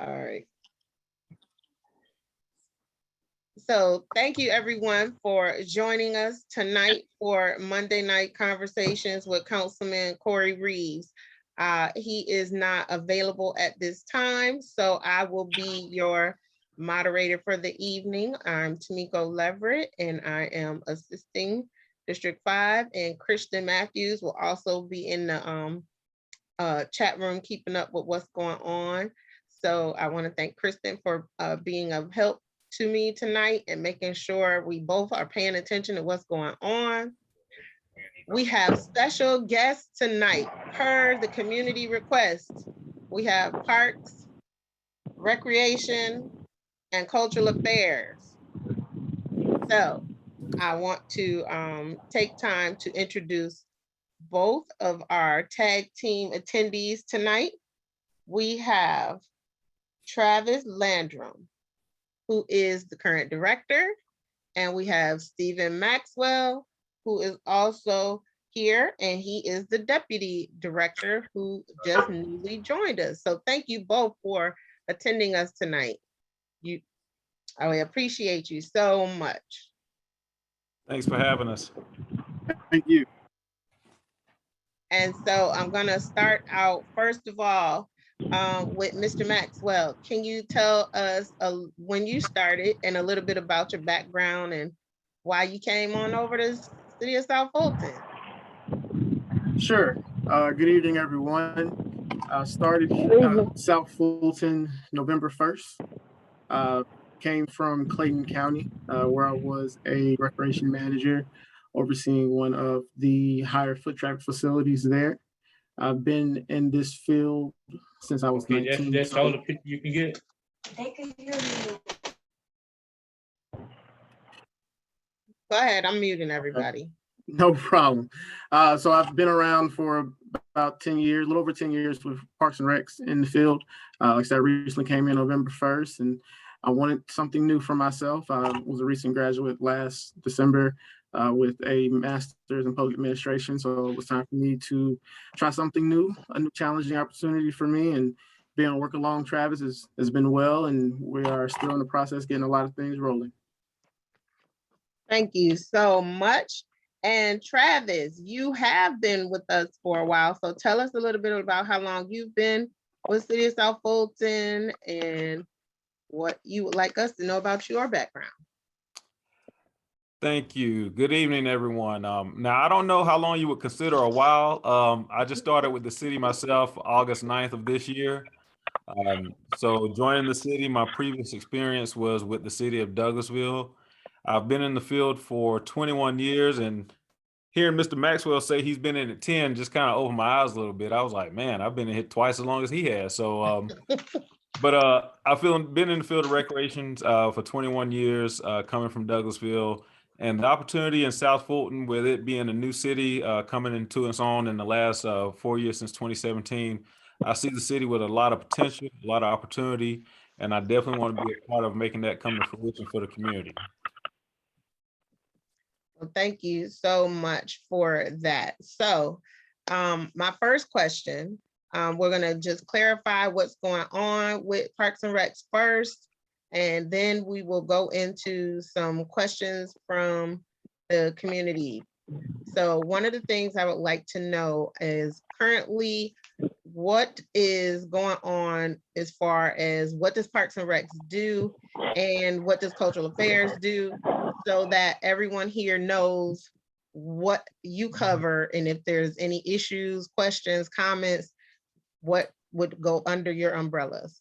All right. So thank you everyone for joining us tonight for Monday Night Conversations with Councilman Corey Reeves. He is not available at this time, so I will be your moderator for the evening. I'm Tamiko Leverett, and I am assisting District 5, and Christian Matthews will also be in the chat room keeping up with what's going on. So I want to thank Kristen for being of help to me tonight and making sure we both are paying attention to what's going on. We have special guests tonight per the community request. We have Parks, Recreation, and Cultural Affairs. So I want to take time to introduce both of our tag team attendees tonight. We have Travis Landrum, who is the current director, and we have Stephen Maxwell, who is also here, and he is the deputy director who just newly joined us. So thank you both for attending us tonight. I appreciate you so much. Thanks for having us. Thank you. And so I'm gonna start out, first of all, with Mr. Maxwell. Can you tell us when you started and a little bit about your background and why you came on over to the city of South Fulton? Sure. Good evening, everyone. I started South Fulton November 1st. Came from Clayton County, where I was a recreation manager overseeing one of the higher foot traffic facilities there. I've been in this field since I was 19. That's all the picture you can get. They can hear you. Go ahead, I'm muting everybody. No problem. So I've been around for about 10 years, a little over 10 years with Parks and Recs in the field. Like I said, I recently came in November 1st, and I wanted something new for myself. I was a recent graduate last December with a master's in public administration. So it was time for me to try something new, a new challenging opportunity for me. And being able to work along Travis has been well, and we are still in the process getting a lot of things rolling. Thank you so much. And Travis, you have been with us for a while. So tell us a little bit about how long you've been with City of South Fulton and what you would like us to know about your background. Thank you. Good evening, everyone. Now, I don't know how long you would consider a while. I just started with the city myself August 9th of this year. So joining the city, my previous experience was with the city of Douglasville. I've been in the field for 21 years, and hearing Mr. Maxwell say he's been in it 10 just kind of opened my eyes a little bit. I was like, man, I've been in it twice as long as he has. So, but I've been in the field of recreations for 21 years, coming from Douglasville. And the opportunity in South Fulton, with it being a new city coming into its own in the last 4 years since 2017, I see the city with a lot of potential, a lot of opportunity, and I definitely want to be a part of making that come to fruition for the community. Well, thank you so much for that. So my first question, we're gonna just clarify what's going on with Parks and Recs first, and then we will go into some questions from the community. So one of the things I would like to know is currently what is going on as far as what does Parks and Recs do and what does Cultural Affairs do, so that everyone here knows what you cover, and if there's any issues, questions, comments, what would go under your umbrellas.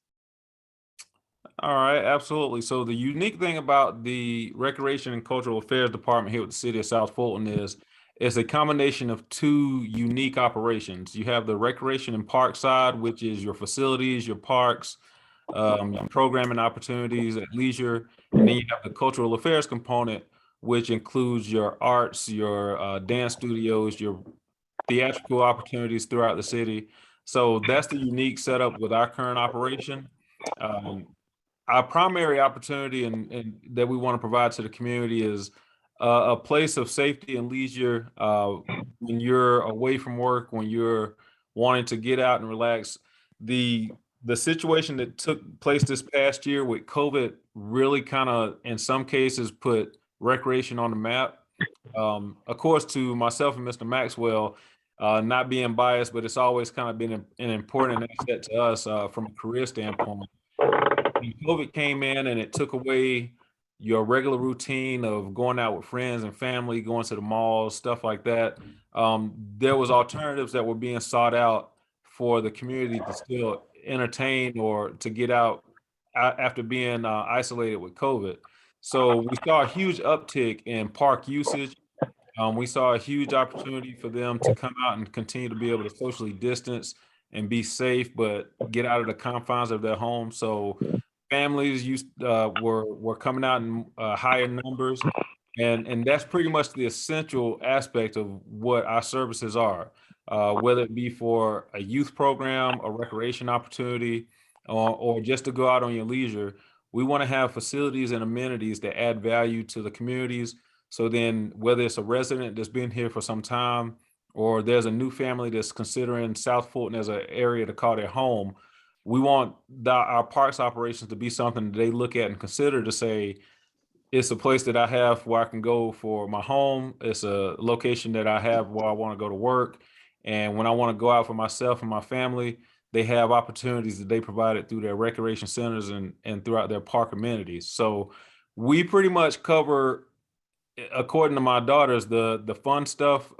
All right, absolutely. So the unique thing about the Recreation and Cultural Affairs Department here with the city of South Fulton is it's a combination of two unique operations. You have the recreation and park side, which is your facilities, your parks, your programming opportunities at leisure. And then you have the cultural affairs component, which includes your arts, your dance studios, your theatrical opportunities throughout the city. So that's the unique setup with our current operation. Our primary opportunity and that we want to provide to the community is a place of safety and leisure when you're away from work, when you're wanting to get out and relax. The the situation that took place this past year with COVID really kind of, in some cases, put recreation on the map. Of course, to myself and Mr. Maxwell, not being biased, but it's always kind of been an important asset to us from a career standpoint. When COVID came in and it took away your regular routine of going out with friends and family, going to the malls, stuff like that, there was alternatives that were being sought out for the community to still entertain or to get out after being isolated with COVID. So we saw a huge uptick in park usage. We saw a huge opportunity for them to come out and continue to be able to socially distance and be safe, but get out of the confines of their home. So families were coming out in higher numbers, and that's pretty much the essential aspect of what our services are, whether it be for a youth program, a recreation opportunity, or just to go out on your leisure. We want to have facilities and amenities that add value to the communities. So then, whether it's a resident that's been here for some time, or there's a new family that's considering South Fulton as an area to call their home, we want our parks operations to be something that they look at and consider to say, it's a place that I have where I can go for my home. It's a location that I have where I want to go to work. And when I want to go out for myself and my family, they have opportunities that they provided through their recreation centers and throughout their park amenities. So we pretty much cover, according to my daughters, the fun stuff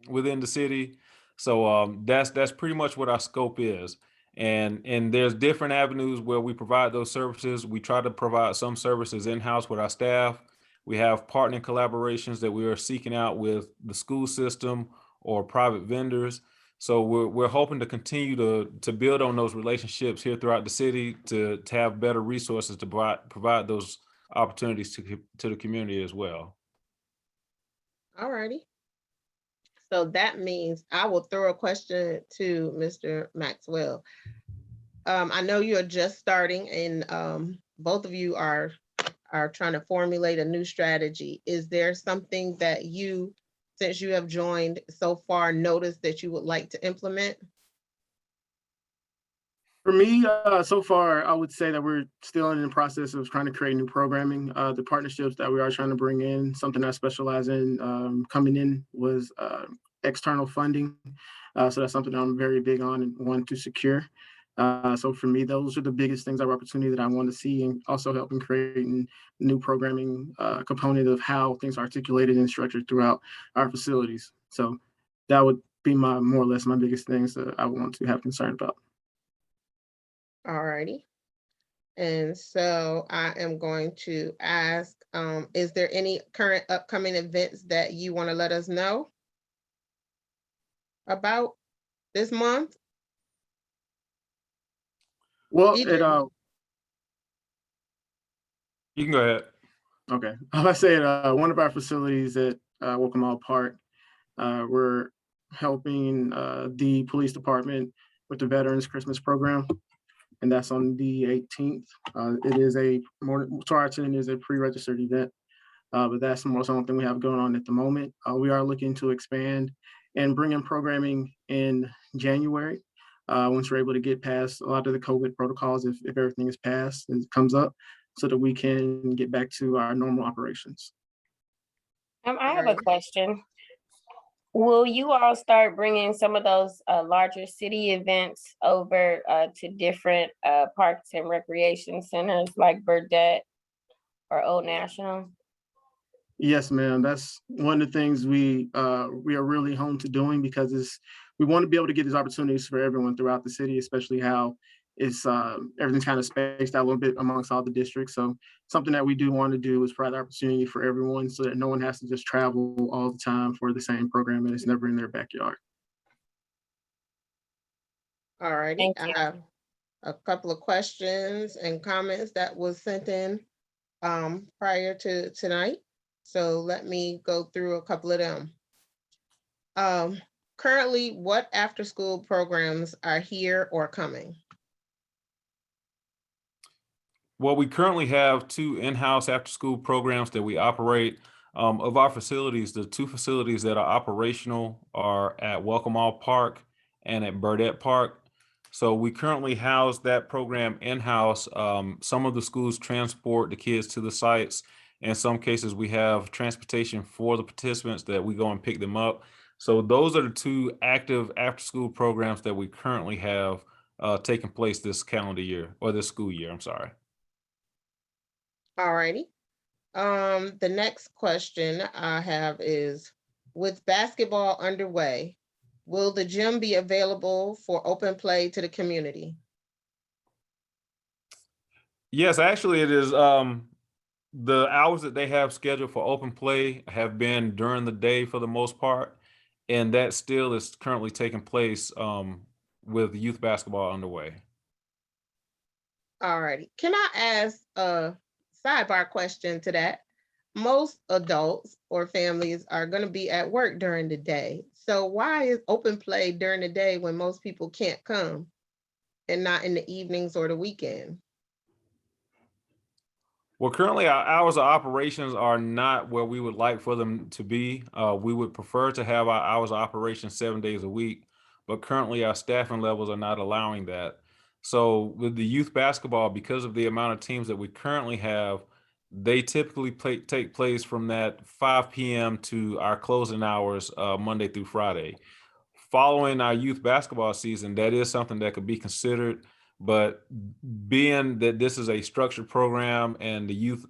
within the city. So that's pretty much what our scope is. And there's different avenues where we provide those services. We try to provide some services in-house with our staff. We have partner collaborations that we are seeking out with the school system or private vendors. So we're hoping to continue to build on those relationships here throughout the city to have better resources to provide those opportunities to the community as well. All righty. So that means I will throw a question to Mr. Maxwell. I know you're just starting and both of you are trying to formulate a new strategy. Is there something that you, since you have joined so far, noticed that you would like to implement? For me, so far, I would say that we're still in the process of trying to create new programming. The partnerships that we are trying to bring in, something I specialize in coming in was external funding. So that's something that I'm very big on and want to secure. So for me, those are the biggest things of opportunity that I want to see, and also helping creating new programming component of how things are articulated and structured throughout our facilities. So that would be more or less my biggest things that I want to have concern about. All righty. And so I am going to ask, is there any current upcoming events that you want to let us know about this month? Well, You can go ahead. Okay. I say one of our facilities at Welcome Park, we're helping the police department with the Veterans Christmas program, and that's on the 18th. It is to our attending is a pre-registered event, but that's more something we have going on at the moment. We are looking to expand and bring in programming in January. Once we're able to get past a lot of the COVID protocols, if everything is passed and comes up, so that we can get back to our normal operations. I have a question. Will you all start bringing some of those larger city events over to different parks and recreation centers like Burdette or Old National? Yes, ma'am. That's one of the things we are really home to doing, because we want to be able to get these opportunities for everyone throughout the city, especially how it's everything's kind of spaced out a little bit amongst all the districts. So something that we do want to do is provide opportunity for everyone so that no one has to just travel all the time for the same program and it's never in their backyard. All righty. Thank you. I have a couple of questions and comments that was sent in prior to tonight. So let me go through a couple of them. Currently, what after-school programs are here or coming? Well, we currently have 2 in-house after-school programs that we operate. Of our facilities, the 2 facilities that are operational are at Welcome Park and at Burdette Park. So we currently house that program in-house. Some of the schools transport the kids to the sites. In some cases, we have transportation for the participants that we go and pick them up. So those are the two active after-school programs that we currently have taking place this calendar year, or this school year, I'm sorry. All righty. The next question I have is, with basketball underway, will the gym be available for open play to the community? Yes, actually it is. The hours that they have scheduled for open play have been during the day for the most part, and that still is currently taking place with youth basketball underway. All righty. Can I ask a sidebar question to that? Most adults or families are going to be at work during the day. So why is open play during the day when most people can't come and not in the evenings or the weekend? Well, currently our hours of operations are not where we would like for them to be. We would prefer to have our hours of operation 7 days a week, but currently our staffing levels are not allowing that. So with the youth basketball, because of the amount of teams that we currently have, they typically take place from that 5 p.m. to our closing hours Monday through Friday. Following our youth basketball season, that is something that could be considered. But being that this is a structured program and the youth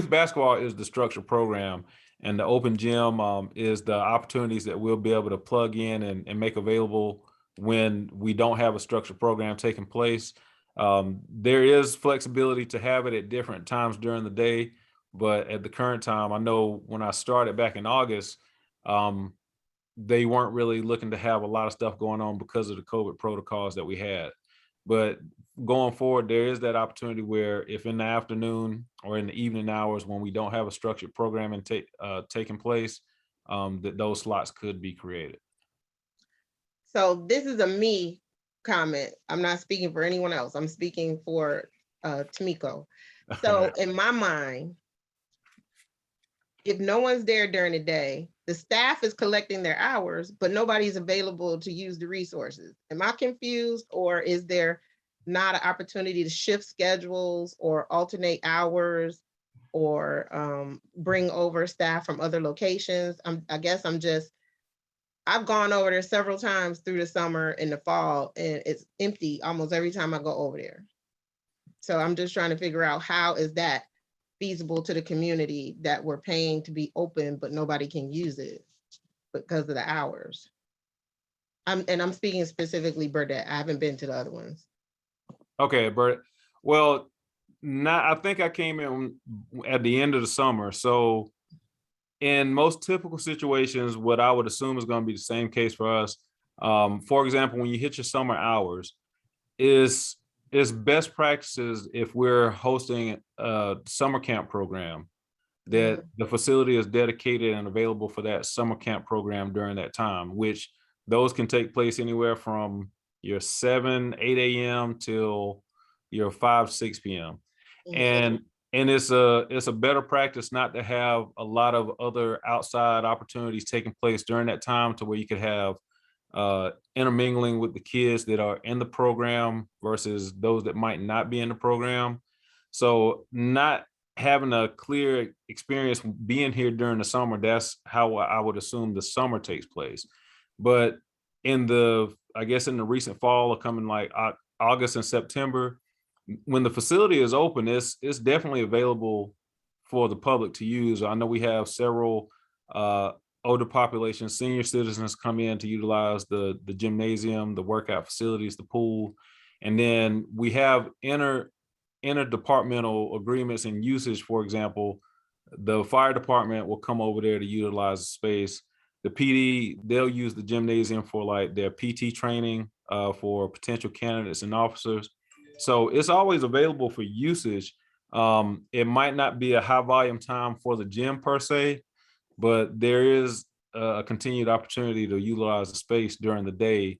basketball is the structured program, and the open gym is the opportunities that we'll be able to plug in and make available when we don't have a structured program taking place. There is flexibility to have it at different times during the day, but at the current time, I know when I started back in August, they weren't really looking to have a lot of stuff going on because of the COVID protocols that we had. But going forward, there is that opportunity where if in the afternoon or in the evening hours when we don't have a structured programming taking place, that those slots could be created. So this is a me comment. I'm not speaking for anyone else. I'm speaking for Tamiko. So in my mind, if no one's there during the day, the staff is collecting their hours, but nobody's available to use the resources. Am I confused, or is there not an opportunity to shift schedules or alternate hours or bring over staff from other locations? I guess I've gone over there several times through the summer and the fall, and it's empty almost every time I go over there. So I'm just trying to figure out, how is that feasible to the community that we're paying to be open, but nobody can use it because of the hours? I'm speaking specifically Burdette. I haven't been to the other ones. Okay, Bert. Well, I think I came in at the end of the summer. So in most typical situations, what I would assume is going to be the same case for us. For example, when you hit your summer hours, is best practices if we're hosting a summer camp program, that the facility is dedicated and available for that summer camp program during that time, which those can take place anywhere from your 8 a.m. till your 6 p.m. And it's a better practice not to have a lot of other outside opportunities taking place during that time, to where you could have intermingling with the kids that are in the program versus those that might not be in the program. So not having a clear experience being here during the summer, that's how I would assume the summer takes place. But I guess in the recent fall, or coming like August and September, when the facility is open, it's definitely available for the public to use. I know we have several older population, senior citizens come in to utilize the gymnasium, the workout facilities, the pool. And then we have interdepartmental agreements and usage. For example, the fire department will come over there to utilize the space. The PD, they'll use the gymnasium for like their PT training for potential candidates and officers. So it's always available for usage. It might not be a high volume time for the gym per se, but there is a continued opportunity to utilize the space during the day,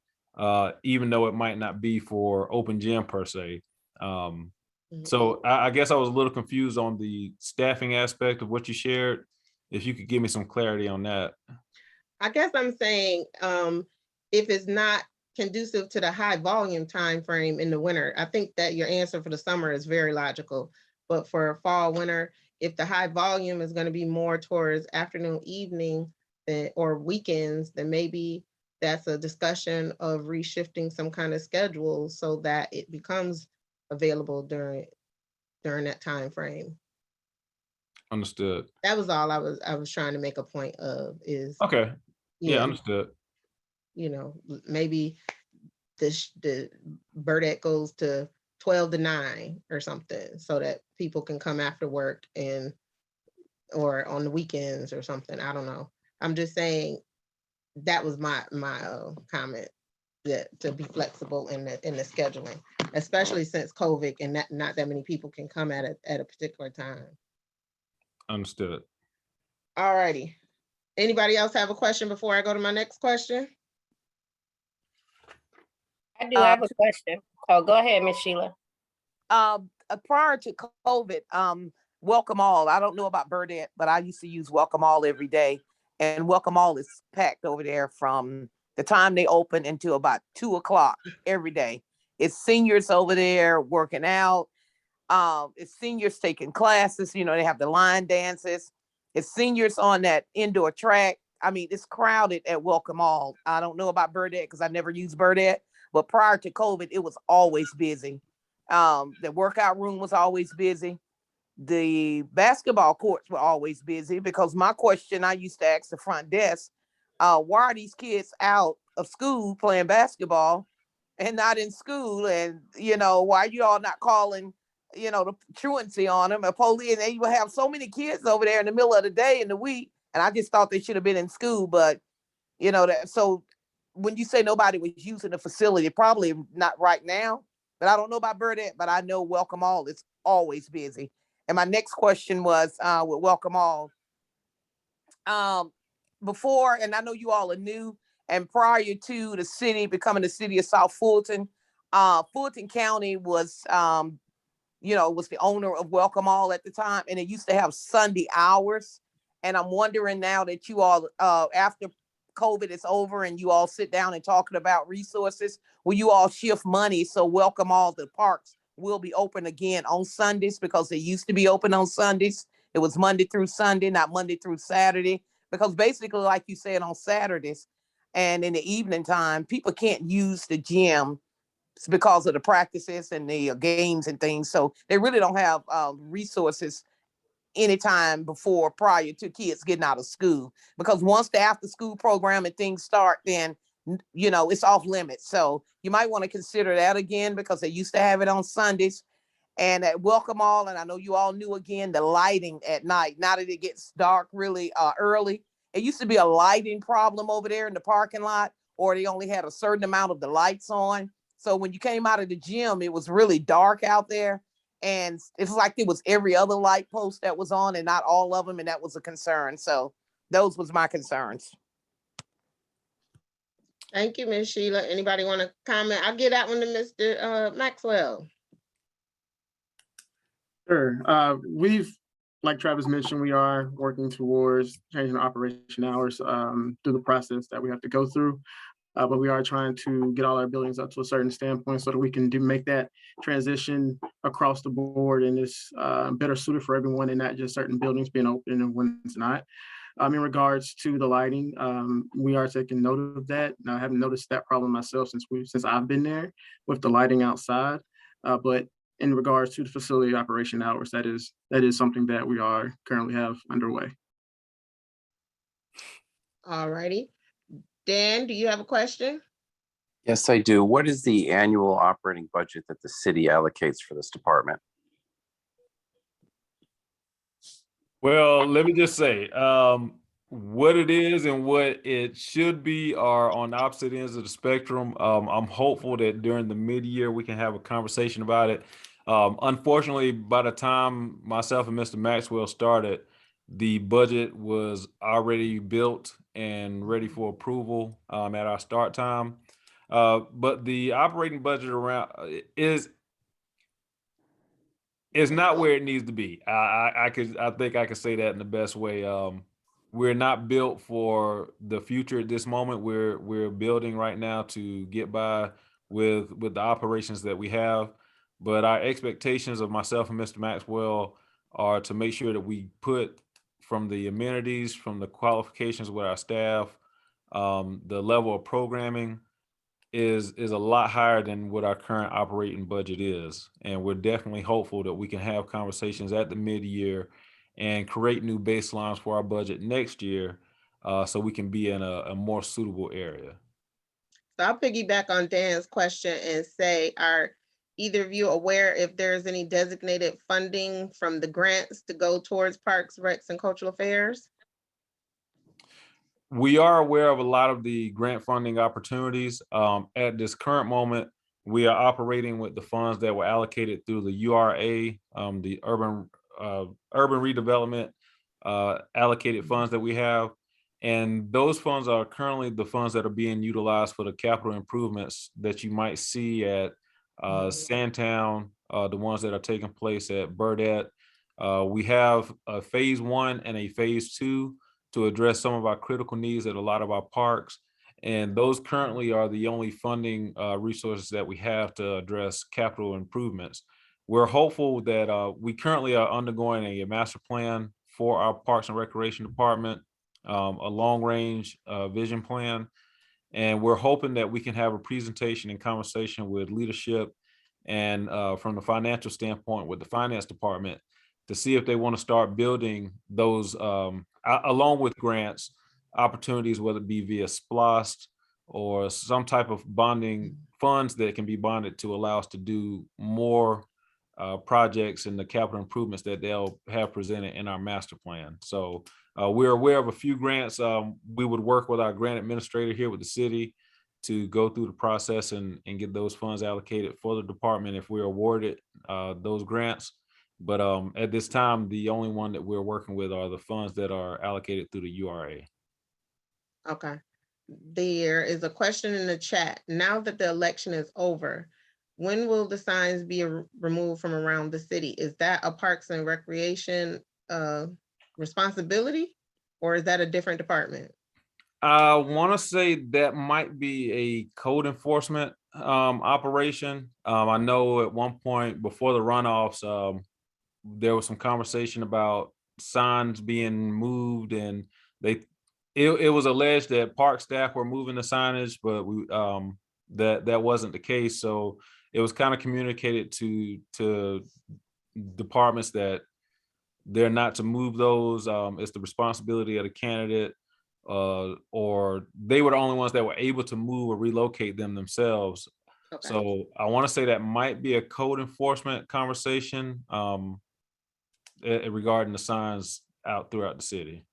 even though it might not be for open gym per se. So I guess I was a little confused on the staffing aspect of what you shared. If you could give me some clarity on that. I guess I'm saying, if it's not conducive to the high volume time frame in the winter. I think that your answer for the summer is very logical, but for fall, winter, if the high volume is going to be more towards afternoon, evening, or weekends, then maybe that's a discussion of reshifting some kind of schedule so that it becomes available during that time frame. Understood. That was all I was trying to make a point of is, Okay. Yeah, understood. you know, maybe the Burdette goes to 12 to 9 or something so that people can come after work or on the weekends or something. I don't know. I'm just saying that was my comment, that to be flexible in the scheduling, especially since COVID and not that many people can come at a particular time. Understood. All righty. Anybody else have a question before I go to my next question? I do have a question. Oh, go ahead, Miss Sheila. Prior to COVID, Welcome All, I don't know about Burdette, but I used to use Welcome All every day. And Welcome All is packed over there from the time they open until about 2 o'clock every day. It's seniors over there working out. It's seniors taking classes. You know, they have the line dances. It's seniors on that indoor track. I mean, it's crowded at Welcome All. I don't know about Burdette because I never used Burdette, but prior to COVID, it was always busy. The workout room was always busy. The basketball courts were always busy because my question I used to ask the front desk, why are these kids out of school playing basketball and not in school? And, you know, why are you all not calling, you know, the truancy on them, a police? And they will have so many kids over there in the middle of the day in the week. And I just thought they should have been in school. But, you know, that so when you say nobody was using the facility, probably not right now. But I don't know about Burdette, but I know Welcome All is always busy. And my next question was with Welcome All. Before, and I know you all are new, and prior to the city becoming the city of South Fulton, Fulton County was, was the owner of Welcome All at the time, and it used to have Sunday hours. And I'm wondering now that you all, after COVID is over and you all sit down and talking about resources, will you all shift money so Welcome All the parks will be open again on Sundays, because they used to be open on Sundays. It was Monday through Sunday, not Monday through Saturday, because basically, like you said, on Saturdays and in the evening time, people can't use the gym because of the practices and the games and things. So they really don't have resources anytime before prior to kids getting out of school, because once the after school program and things start, then it's off limits. So you might want to consider that again, because they used to have it on Sundays. And at Welcome All, and I know you all knew again, the lighting at night, now that it gets dark really early, it used to be a lighting problem over there in the parking lot, or they only had a certain amount of the lights on. So when you came out of the gym, it was really dark out there. And it's like it was every other light post that was on and not all of them. And that was a concern. So those was my concerns. Thank you, Ms. Sheila. Anybody want to comment? I'll give that one to Mr. Maxwell. Sure. Like Travis mentioned, we are working towards changing the operation hours through the process that we have to go through. But we are trying to get all our buildings up to a certain standpoint so that we can make that transition across the board, and it's better suited for everyone and not just certain buildings being open and when it's not. In regards to the lighting, we are taking note of that. Now, I haven't noticed that problem myself since I've been there with the lighting outside. But in regards to the facility operation hours, that is something that we are currently have underway. All righty. Dan, do you have a question? Yes, I do. What is the annual operating budget that the city allocates for this department? Well, let me just say, what it is and what it should be are on opposite ends of the spectrum. I'm hopeful that during the mid-year we can have a conversation about it. Unfortunately, by the time myself and Mr. Maxwell started, the budget was already built and ready for approval at our start time. But the operating budget around is not where it needs to be. I think I could say that in the best way. we're not built for the future at this moment. We're building right now to get by with the operations that we have. But our expectations of myself and Mr. Maxwell are to make sure that we put, from the amenities, from the qualifications with our staff, the level of programming is a lot higher than what our current operating budget is. And we're definitely hopeful that we can have conversations at the mid-year and create new baselines for our budget next year, so we can be in a more suitable area. So I'll piggyback on Dan's question and say, are either of you aware if there's any designated funding from the grants to go towards parks, recs, and cultural affairs? We are aware of a lot of the grant funding opportunities. At this current moment, we are operating with the funds that were allocated through the URA, the urban redevelopment allocated funds that we have. And those funds are currently the funds that are being utilized for the capital improvements that you might see at Sandtown, the ones that are taking place at Burdette. We have a phase 1 and a phase 2 to address some of our critical needs at a lot of our parks. And those currently are the only funding resources that we have to address capital improvements. We're hopeful that we currently are undergoing a master plan for our Parks and Recreation Department, a long range vision plan. And we're hoping that we can have a presentation and conversation with leadership and from the financial standpoint with the finance department to see if they want to start building those along with grants opportunities, whether it be via SPLOST or some type of bonding funds that can be bonded to allow us to do more projects and the capital improvements that they'll have presented in our master plan. So we're aware of a few grants. We would work with our grant administrator here with the city to go through the process and get those funds allocated for the department if we're awarded those grants. But at this time, the only one that we're working with are the funds that are allocated through the URA. Okay. There is a question in the chat. Now that the election is over, when will the signs be removed from around the city? Is that a Parks and Recreation responsibility, or is that a different department? I want to say that might be a code enforcement operation. I know at one point before the runoffs, there was some conversation about signs being moved, and it was alleged that park staff were moving the signage, but that wasn't the case. So it was kind of communicated to departments that they're not to move those. It's the responsibility of the candidate, or they were the only ones that were able to move or relocate them themselves. Okay. So I want to say that might be a code enforcement conversation regarding the signs out throughout the city.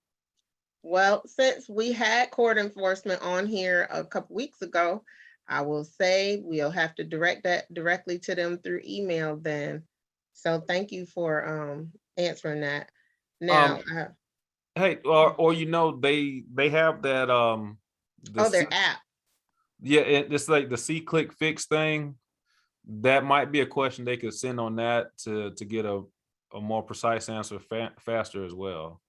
Well, since we had court enforcement on here a couple weeks ago, I will say we'll have to direct that directly to them through email then. So thank you for answering that. Now, hey, or you know, they have that their app. Yeah, it's like the C-Click Fix thing. That might be a question they could send on that to get a more precise answer faster as well.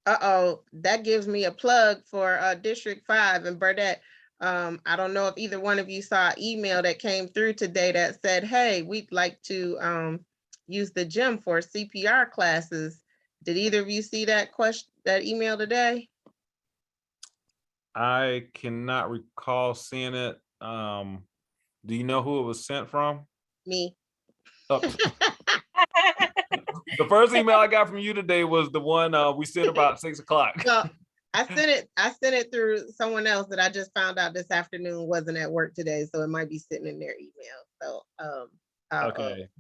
That gives me a plug for District 5 in Burdette. I don't know if either one of you saw an email that came through today that said, hey, we'd like to use the gym for CPR classes. Did either of you see that email today? I cannot recall seeing it. Do you know who it was sent from? Me. Oh. The first email I got from you today was the one we sent about 6 o'clock. So I sent it through someone else that I just found out this afternoon wasn't at work today, so it might be sitting in their email. So I'll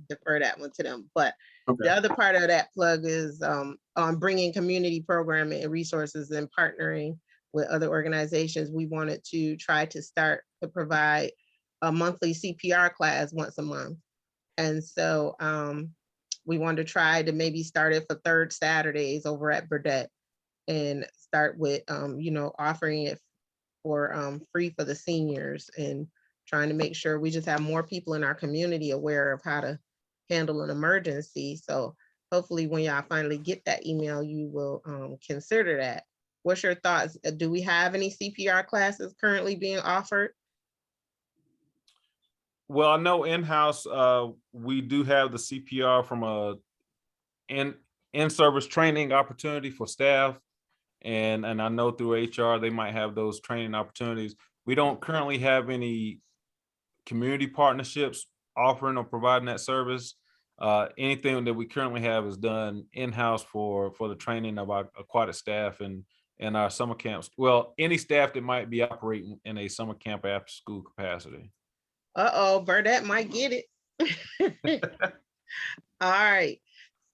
defer that one to them. But the other part of that plug is on bringing community programming and resources and partnering with other organizations. We wanted to try to start to provide a monthly CPR class once a month. And so we wanted to try to maybe start it for third Saturdays over at Burdette and start with, offering it for free for the seniors and trying to make sure we just have more people in our community aware of how to handle an emergency. So hopefully when y'all finally get that email, you will consider that. What's your thoughts? Do we have any CPR classes currently being offered? Well, I know in-house, we do have the CPR from a in-service training opportunity for staff. And I know through HR, they might have those training opportunities. We don't currently have any community partnerships offering or providing that service. Anything that we currently have is done in-house for the training of our aquatic staff and our summer camps. Well, any staff that might be operating in a summer camp after school capacity. Uh-oh, Burdette might get it. All right.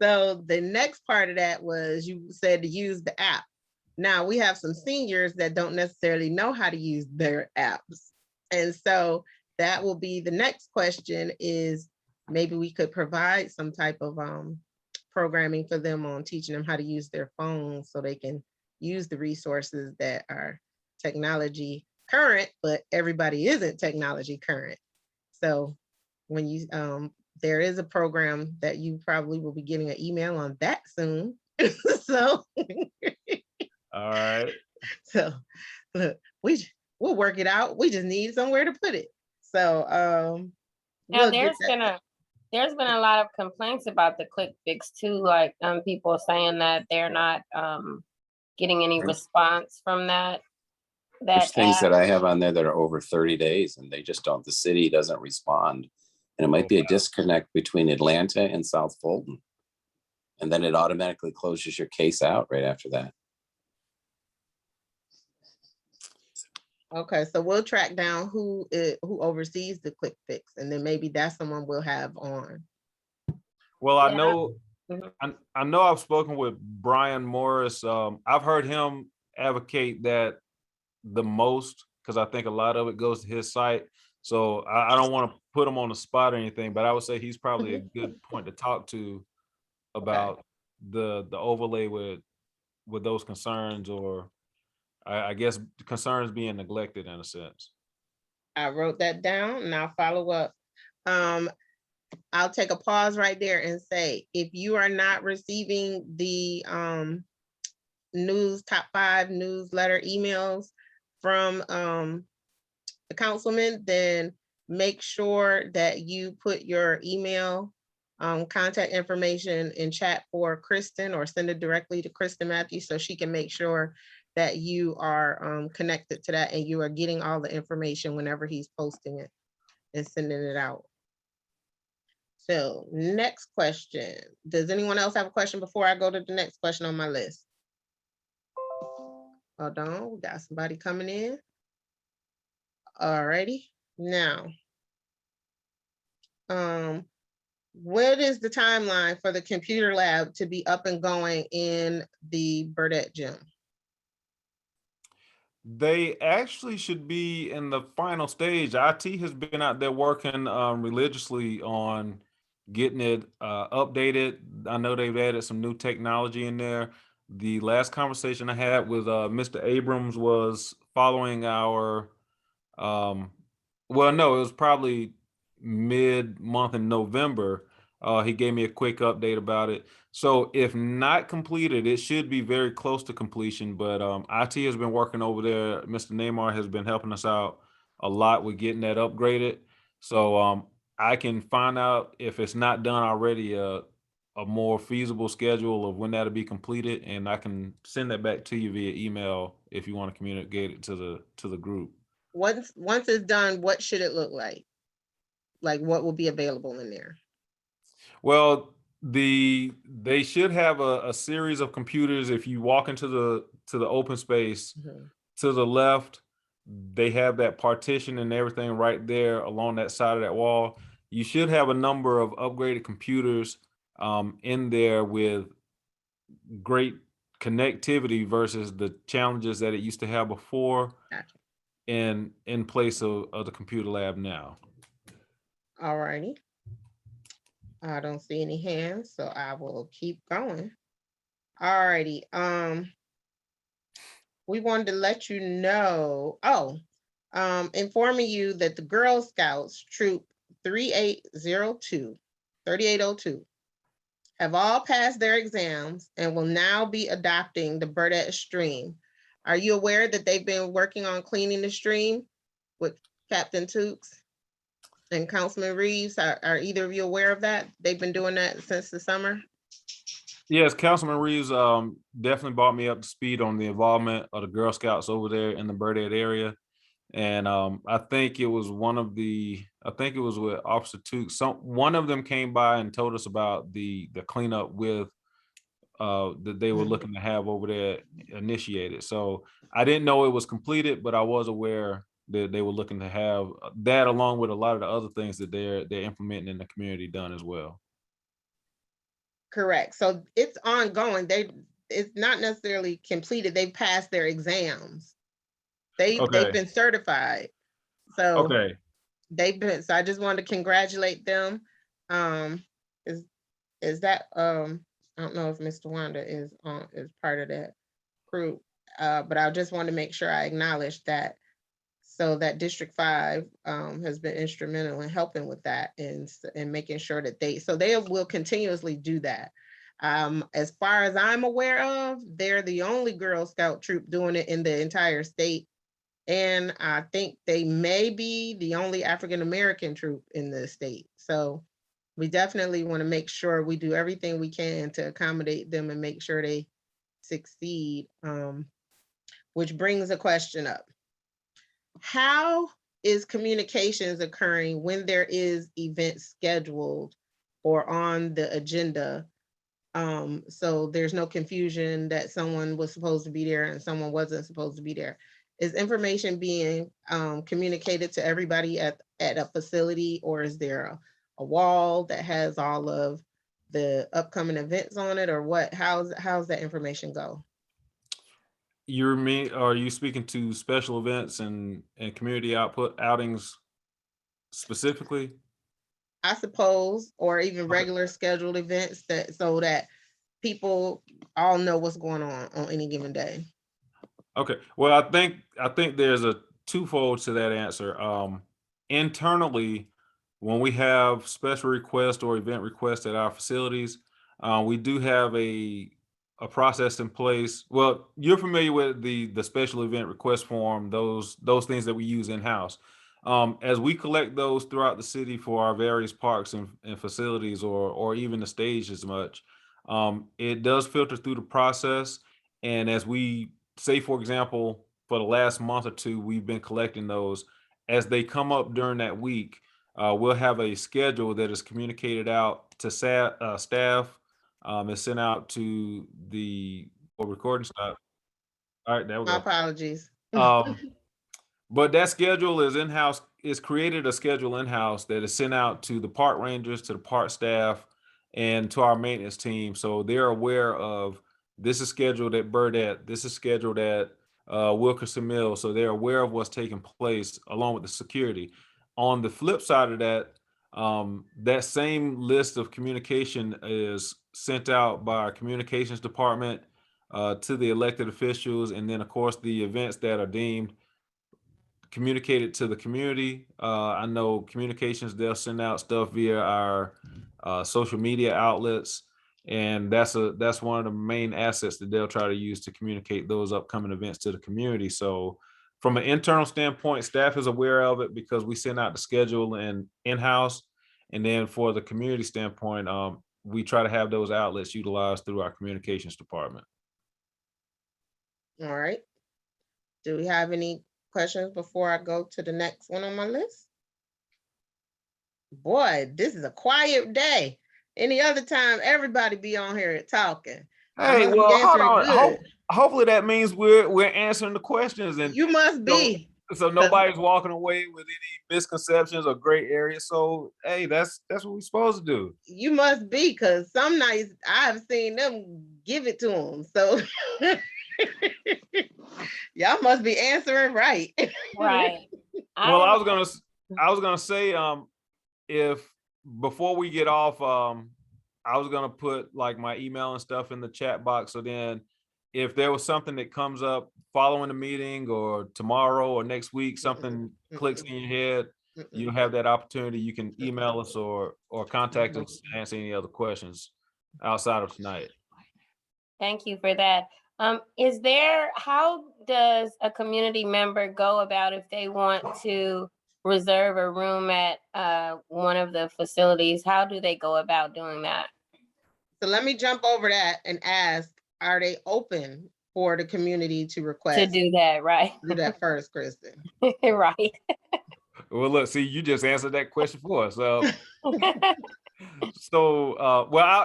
So the next part of that was you said to use the app. Now we have some seniors that don't necessarily know how to use their apps. And so that will be the next question is maybe we could provide some type of programming for them on teaching them how to use their phones so they can use the resources that are technology current, but everybody isn't technology current. So when you, there is a program that you probably will be getting an email on that soon. So, All right. so look, we'll work it out. We just need somewhere to put it. So, Now we'll get there's been a lot of complaints about the quick fix too, like people saying that they're not getting any response from that. There's things app. that I have on there that are over 30 days and they just don't, the city doesn't respond. And it might be a disconnect between Atlanta and South Fulton. And then it automatically closes your case out right after that. Okay, so we'll track down who oversees the quick fix, and then maybe that's someone we'll have on. Well, I Yeah. know, Mhm. I know I've spoken with Brian Morris. I've heard him advocate that the most, because I think a lot of it goes to his site. So I don't want to put him on the spot or anything, but I would say he's probably a good point to talk to about the overlay with those concerns, or I guess concerns being neglected in a sense. I wrote that down and I'll follow up. I'll take a pause right there and say, if you are not receiving the top 5 newsletter emails from the councilman, then make sure that you put your email contact information in chat for Kristen, or send it directly to Kristen Matthews so she can make sure that you are connected to that and you are getting all the information whenever he's posting it and sending it out. So next question. Does anyone else have a question before I go to the next question on my list? Hold on, we got somebody coming in. Alrighty, now, what is the timeline for the computer lab to be up and going in the Burdette gym? They actually should be in the final stage. IT has been out there working religiously on getting it updated. I know they've added some new technology in there. The last conversation I had with Mr. Abrams was following our, well, no, it was probably mid-month in November. He gave me a quick update about it. So if not completed, it should be very close to completion, but IT has been working over there. Mr. Neymar has been helping us out a lot with getting that upgraded. So I can find out if it's not done already, a more feasible schedule of when that'll be completed, and I can send that back to you via email if you want to communicate it to the group. Once it's done, what should it look like? Like what will be available in there? Well, they should have a series of computers. If you walk into the open space to the left, they have that partition and everything right there along that side of that wall. You should have a number of upgraded computers in there with great connectivity versus the challenges that it used to have before, Gotcha. in place of the computer lab now. All righty. I don't see any hands, so I will keep going. All righty. We wanted to let you know, informing you that the Girl Scouts Troop 3802 have all passed their exams and will now be adopting the Burdette stream. Are you aware that they've been working on cleaning the stream with Captain Tukes and Councilman Reeves? Are either of you aware of that? They've been doing that since the summer? Yes, Councilman Reeves definitely brought me up to speed on the involvement of the Girl Scouts over there in the Birdhead area. And I think it was with Officer Tukes. One of them came by and told us about the cleanup with that they were looking to have over there initiated. So I didn't know it was completed, but I was aware that they were looking to have that along with a lot of the other things that they're implementing in the community done as well. Correct. So it's ongoing. It's not necessarily completed. They've passed their exams. They've been certified. So Okay. so I just wanted to congratulate them. Is that I don't know if Mr. Wanda is part of that crew, but I just wanted to make sure I acknowledge that. So that District 5 has been instrumental in helping with that and making sure that they will continuously do that. As far as I'm aware of, they're the only Girl Scout troop doing it in the entire state. And I think they may be the only African-American troop in the state. So we definitely want to make sure we do everything we can to accommodate them and make sure they succeed. Which brings a question up. How is communications occurring when there is events scheduled or on the agenda? So there's no confusion that someone was supposed to be there and someone wasn't supposed to be there. Is information being communicated to everybody at a facility, or is there a wall that has all of the upcoming events on it, or what? How's that information go? Are you speaking to special events and community outings specifically? I suppose, or even regular scheduled events so that people all know what's going on any given day. Okay. Well, I think there's a twofold to that answer. Internally, when we have special requests or event requests at our facilities, we do have a process in place. Well, you're familiar with the special event request form, those things that we use in-house. As we collect those throughout the city for our various parks and facilities, or even the stage as much, it does filter through the process. And as we say, for example, for the last month or two, we've been collecting those. As they come up during that week, we'll have a schedule that is communicated out to staff. It's sent out to the recording stop. All right, there we My go. apologies. But that schedule is in-house. It's created a schedule in-house that is sent out to the park rangers, to the park staff, and to our maintenance team. So they're aware of this is scheduled at Burdette, this is scheduled at Wilkerson Mills. So they're aware of what's taking place along with the security. On the flip side of that, that same list of communication is sent out by our communications department to the elected officials, and then of course the events that are deemed communicated to the community. I know communications, they'll send out stuff via our social media outlets, and that's one of the main assets that they'll try to use to communicate those upcoming events to the community. So from an internal standpoint, staff is aware of it because we send out the schedule in-house, and then for the community standpoint, we try to have those outlets utilized through our communications department. All right. Do we have any questions before I go to the next one on my list? Boy, this is a quiet day. Any other time, everybody be on here talking. Hey, well, hold on. Hopefully that means we're answering the questions, and you must be. So nobody's walking away with any misconceptions or gray areas. So hey, that's what we're supposed to do. You must be, because some nights I've seen them give it to them. So y'all must be answering right. Right. Well, I was gonna say, if before we get off, I was gonna put like my email and stuff in the chat box. So then if there was something that comes up following the meeting or tomorrow or next week, something clicks in your head, you have that opportunity. You can email us or contact us to answer any other questions outside of tonight. Thank you for that. How does a community member go about if they want to reserve a room at one of the facilities? How do they go about doing that? So let me jump over that and ask, are they open for the community to request? To do that, right? Do that first, Kristen. Right. Well, look, see, you just answered that question for us. Well,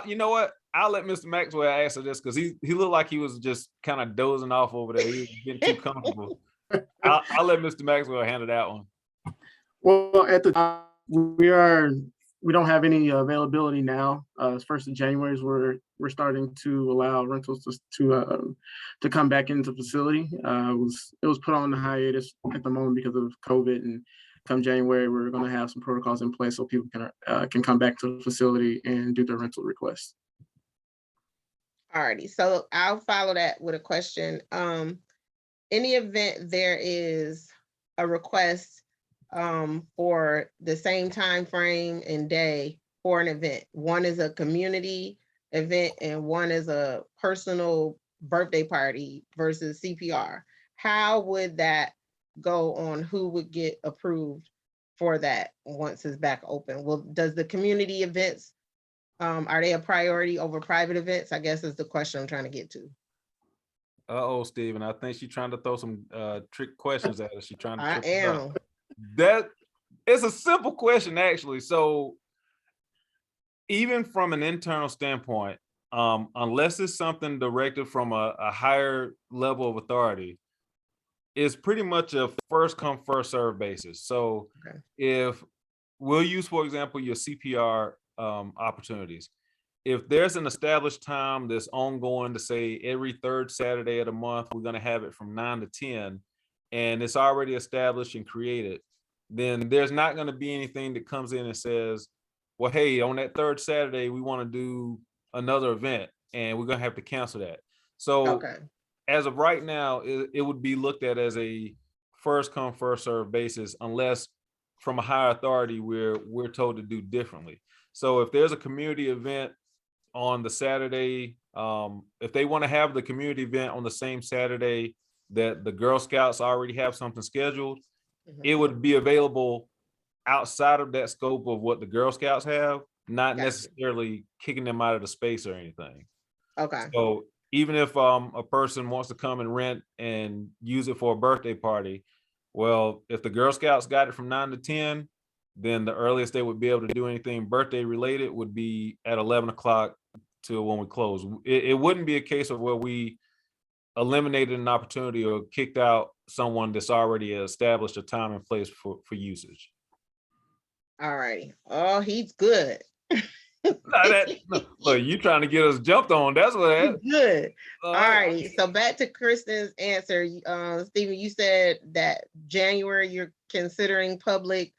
you know what? I'll let Mr. Maxwell answer this because he looked like he was just kind of dozing off over there. He was getting too comfortable. I'll let Mr. Maxwell handle that one. Well, at the time, we don't have any availability now. 1st of January is where we're starting to allow rentals to come back into the facility. It was put on the hiatus at the moment because of COVID, and come January we're going to have some protocols in place so people can come back to the facility and do their rental requests. Alrighty, so I'll follow that with a question. Any event there is a request for the same time frame and day for an event. One is a community event and one is a personal birthday party versus CPR. How would that go on? Who would get approved for that once it's back open? Well, does the community events, are they a priority over private events? I guess is the question I'm trying to get to. Uh-oh, Steven, I think she's trying to throw some trick questions at us. She's trying to trip us up. That it's a simple question, actually. So even from an internal standpoint, unless it's something directed from a higher level of authority, it's pretty much a first come, first serve basis. So Okay. if we'll use, for example, your CPR opportunities. If there's an established time that's ongoing to say every third Saturday of the month, we're going to have it from 9 to 10, and it's already established and created, then there's not going to be anything that comes in and says, well, hey, on that third Saturday, we want to do another event and we're going to have to cancel that. So Okay. as of right now, it would be looked at as a first come, first serve basis, unless from a higher authority, we're told to do differently. So if there's a community event on the Saturday, if they want to have the community event on the same Saturday that the Girl Scouts already have something scheduled, it would be available outside of that scope of what the Girl Scouts have, not necessarily kicking them out of the space or anything. Okay. So even if a person wants to come and rent and use it for a birthday party, well, if the Girl Scouts got it from 9 to 10, then the earliest they would be able to do anything birthday related would be at 11 o'clock till when we close. It wouldn't be a case of where we eliminated an opportunity or kicked out someone that's already established a time and place for usage. All righty. Oh, he's good. Look, you trying to get us jumped on. That's what that. Good. All righty. So back to Kristen's answer. Stephen, you said that January you're considering public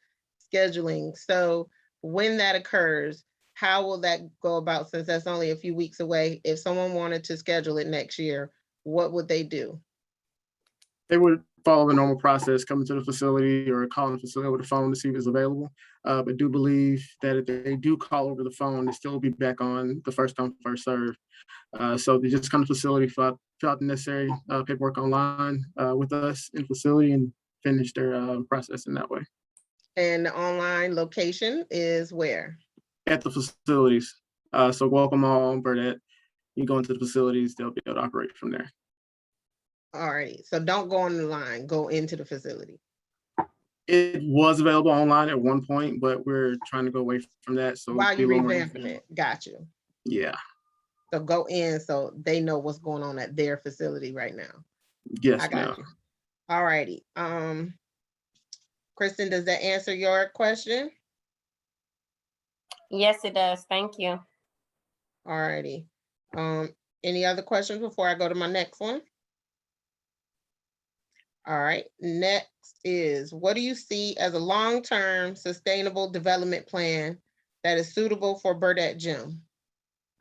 scheduling. So when that occurs, how will that go about, since that's only a few weeks away? If someone wanted to schedule it next year, what would they do? They would follow the normal process, coming to the facility or calling the facility over the phone to see if it's available. But do believe that if they do call over the phone, they still be back on the first come, first serve. So they just come to the facility, fill out the necessary paperwork online with us in the facility and finish their process in that way. And the online location is where? At the facilities. So Welcome Mall, Burnett, you go into the facilities, they'll be able to operate from there. All right, so don't go on the line, go into the facility. It was available online at one point, but we're trying to go away from that. So while you're revamping it, got you. Yeah. So go in so they know what's going on at their facility right now. Yes, I got you. All righty. Kristen, does that answer your question? Yes, it does. Thank you. All righty. Any other questions before I go to my next one? All right, next is, what do you see as a long-term sustainable development plan that is suitable for Burdett Gym?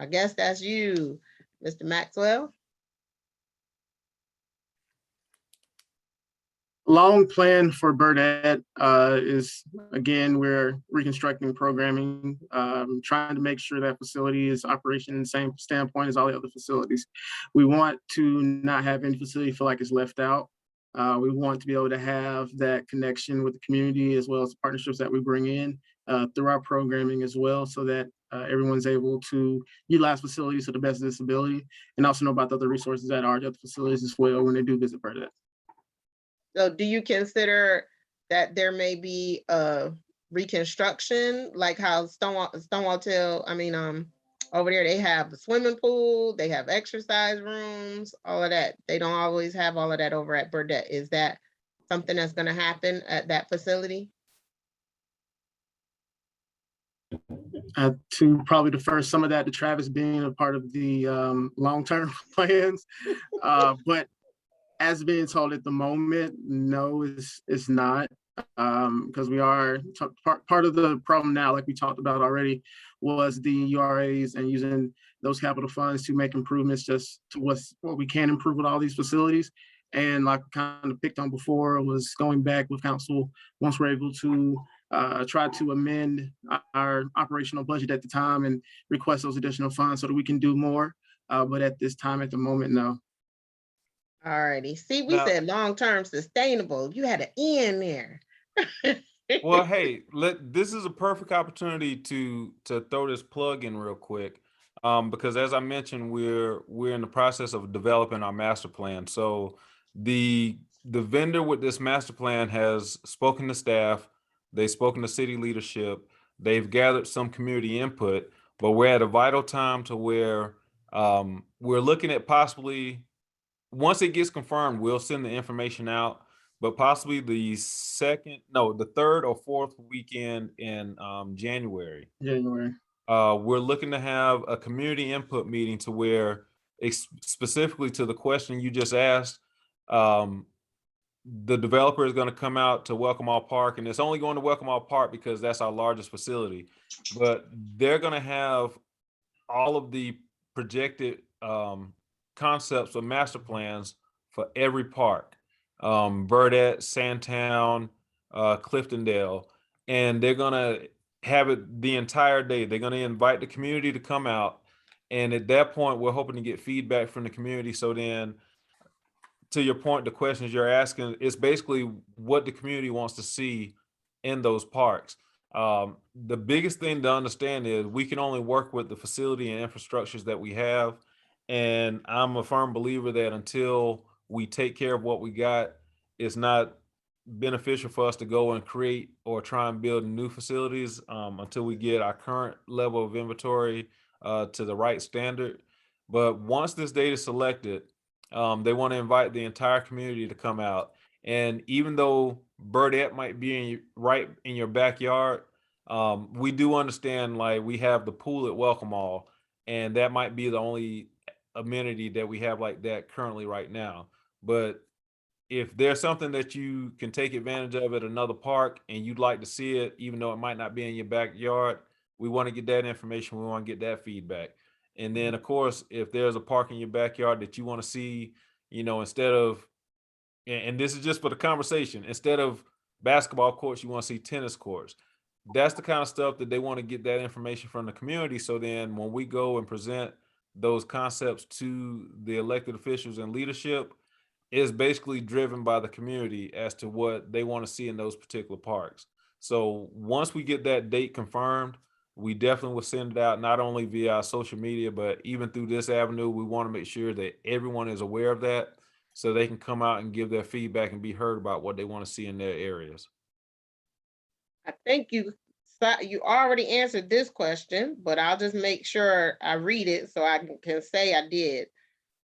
I guess that's you, Mr. Maxwell. long plan for Burdette is, again, we're reconstructing programming, trying to make sure that facility is operation in the same standpoint as all the other facilities. We want to not have any facility feel like it's left out. We want to be able to have that connection with the community as well as the partnerships that we bring in through our programming as well, so that everyone's able to utilize facilities to the best of its ability, and also know about the other resources that are at other facilities as well when they do visit Burdette. So do you consider that there may be a reconstruction, like how Stonewall Tail, over there, they have the swimming pool, they have exercise rooms, all of that. They don't always have all of that over at Burdette. Is that something that's gonna happen at that facility? To probably defer some of that to Travis being a part of the long-term plans. But as being told at the moment, no, it's not. Because we are part of the problem now, like we talked about already, was the URAs and using those capital funds to make improvements just to what we can improve with all these facilities. And like kind of picked on before, was going back with council once we're able to try to amend our operational budget at the time and request those additional funds so that we can do more. But at this time, at the moment, no. All righty. See, we said long-term sustainable. You had an E in there. Well, hey, this is a perfect opportunity to throw this plug in real quick, because as I mentioned, we're in the process of developing our master plan. So the vendor with this master plan has spoken to staff, they've spoken to city leadership, they've gathered some community input, but we're at a vital time to where we're looking at possibly, once it gets confirmed, we'll send the information out, but possibly the third or fourth weekend in January. We're looking to have a community input meeting to where, specifically to the question you just asked, the developer is going to come out to Welcome All Park, and it's only going to Welcome All Park because that's our largest facility, but they're going to have all of the projected concepts or master plans for every park, Burdette, Sandtown, Cliftondale, and they're gonna have it the entire day. They're gonna invite the community to come out, and at that point, we're hoping to get feedback from the community. So then, to your point, the questions you're asking is basically what the community wants to see in those parks. The biggest thing to understand is we can only work with the facility and infrastructures that we have. And I'm a firm believer that until we take care of what we got, it's not beneficial for us to go and create or try and build new facilities until we get our current level of inventory to the right standard. But once this data is selected, they want to invite the entire community to come out. And even though Burdette might be right in your backyard, we do understand, like, we have the pool at Welcome All, and that might be the only amenity that we have like that currently right now. But if there's something that you can take advantage of at another park and you'd like to see it, even though it might not be in your backyard, we want to get that information. We want to get that feedback. And then, of course, if there's a park in your backyard that you want to see, instead of, and this is just for the conversation, instead of basketball courts, you want to see tennis courts. That's the kind of stuff that they want to get that information from the community. So then when we go and present those concepts to the elected officials and leadership, is basically driven by the community as to what they want to see in those particular parks. So once we get that date confirmed, we definitely will send it out, not only via our social media, but even through this avenue. We want to make sure that everyone is aware of that so they can come out and give their feedback and be heard about what they want to see in their areas. I think you already answered this question, but I'll just make sure I read it so I can say I did.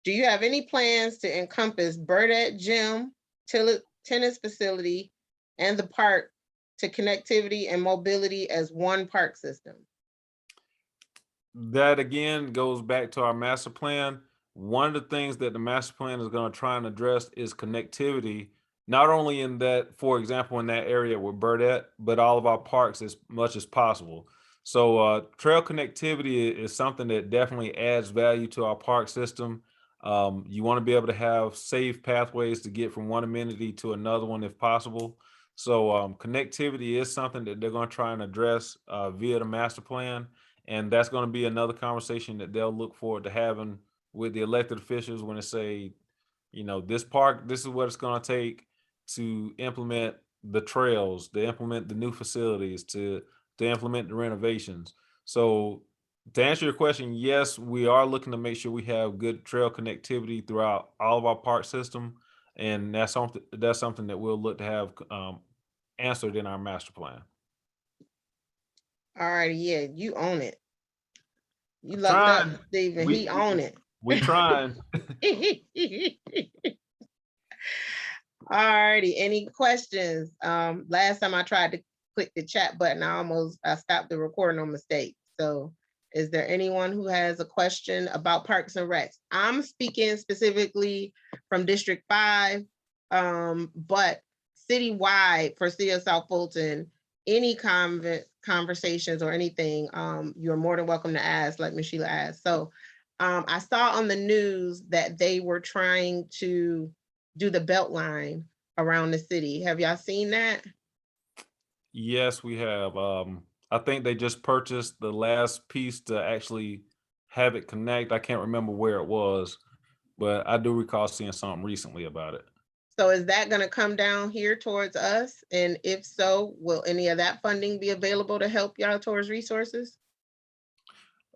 Do you have any plans to encompass Burdette Gym, tennis facility, and the park to connectivity and mobility as one park system? That again goes back to our master plan. One of the things that the master plan is going to try and address is connectivity, not only in that, for example, in that area with Burdette, but all of our parks as much as possible. So trail connectivity is something that definitely adds value to our park system. You want to be able to have safe pathways to get from one amenity to another one if possible. So connectivity is something that they're going to try and address via the master plan. And that's going to be another conversation that they'll look forward to having with the elected officials when they say, this park, this is what it's going to take to implement the trails, to implement the new facilities, to implement the renovations. So to answer your question, yes, we are looking to make sure we have good trail connectivity throughout all of our park system, and that's something that we'll look to have answered in our master plan. All righty, yeah, you own it. You lucked Trying. up, Stephen. He own it. We trying. All righty, any questions? Last time I tried to click the chat button, I stopped the recording on mistake. So is there anyone who has a question about Parks and Recs? I'm speaking specifically from District 5, but citywide for City of South Fulton, any conversations or anything, you're more than welcome to ask, like Miss Sheila asked. So I saw on the news that they were trying to do the belt line around the city. Have y'all seen that? Yes, we have. I think they just purchased the last piece to actually have it connect. I can't remember where it was, but I do recall seeing something recently about it. So is that going to come down here towards us? And if so, will any of that funding be available to help y'all towards resources?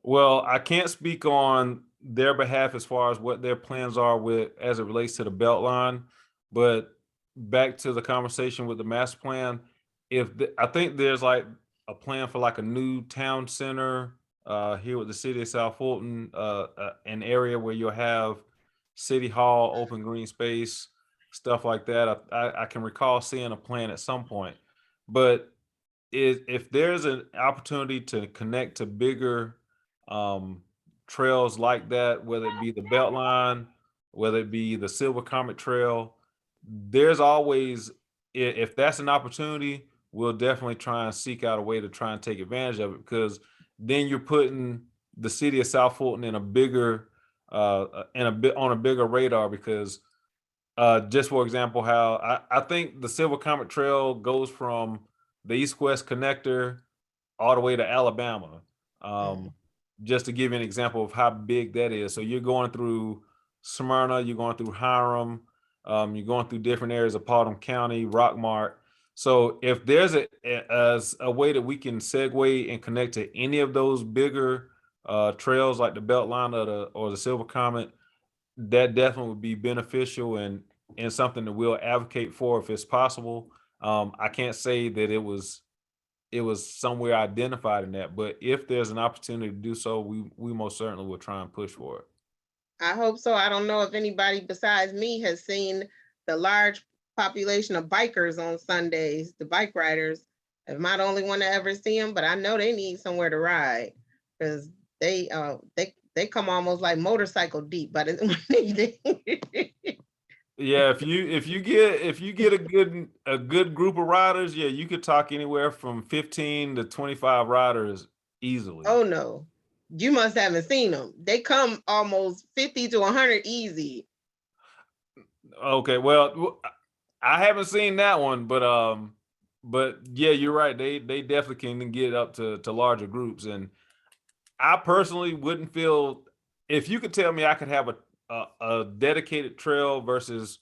Well, I can't speak on their behalf as far as what their plans are with as it relates to the belt line, but back to the conversation with the master plan, I think there's like a plan for like a new town center here with the city of South Fulton, an area where you'll have city hall, open green space, stuff like that. I can recall seeing a plan at some point, but if there's an opportunity to connect to bigger trails like that, whether it be the Beltline, whether it be the Silver Comet Trail, there's always, if that's an opportunity, we'll definitely try and seek out a way to try and take advantage of it, because then you're putting the city of South Fulton in a bigger, on a bigger radar. Because just for example, how I think the Silver Comet Trail goes from the East-West connector all the way to Alabama. Just to give you an example of how big that is. So you're going through Smyrna, you're going through Hiram, you're going through different areas of Putnam County, Rockmart. So if there's a way that we can segue and connect to any of those bigger trails like the Beltline or the Silver Comet, that definitely would be beneficial and something that we'll advocate for if it's possible. I can't say that it was somewhere identified in that, but if there's an opportunity to do so, we most certainly will try and push for it. I hope so. I don't know if anybody besides me has seen the large population of bikers on Sundays, the bike riders. Am I the only one to ever see them? But I know they need somewhere to ride, because they come almost like motorcycle deep. But yeah, if you get a good group of riders, yeah, you could talk anywhere from 15 to 25 riders easily. Oh no, you must haven't seen them. They come almost 50 to 100 easy. Okay, well, I haven't seen that one, but yeah, you're right. They definitely can get up to larger groups, and I personally wouldn't feel, if you could tell me I could have a dedicated trail versus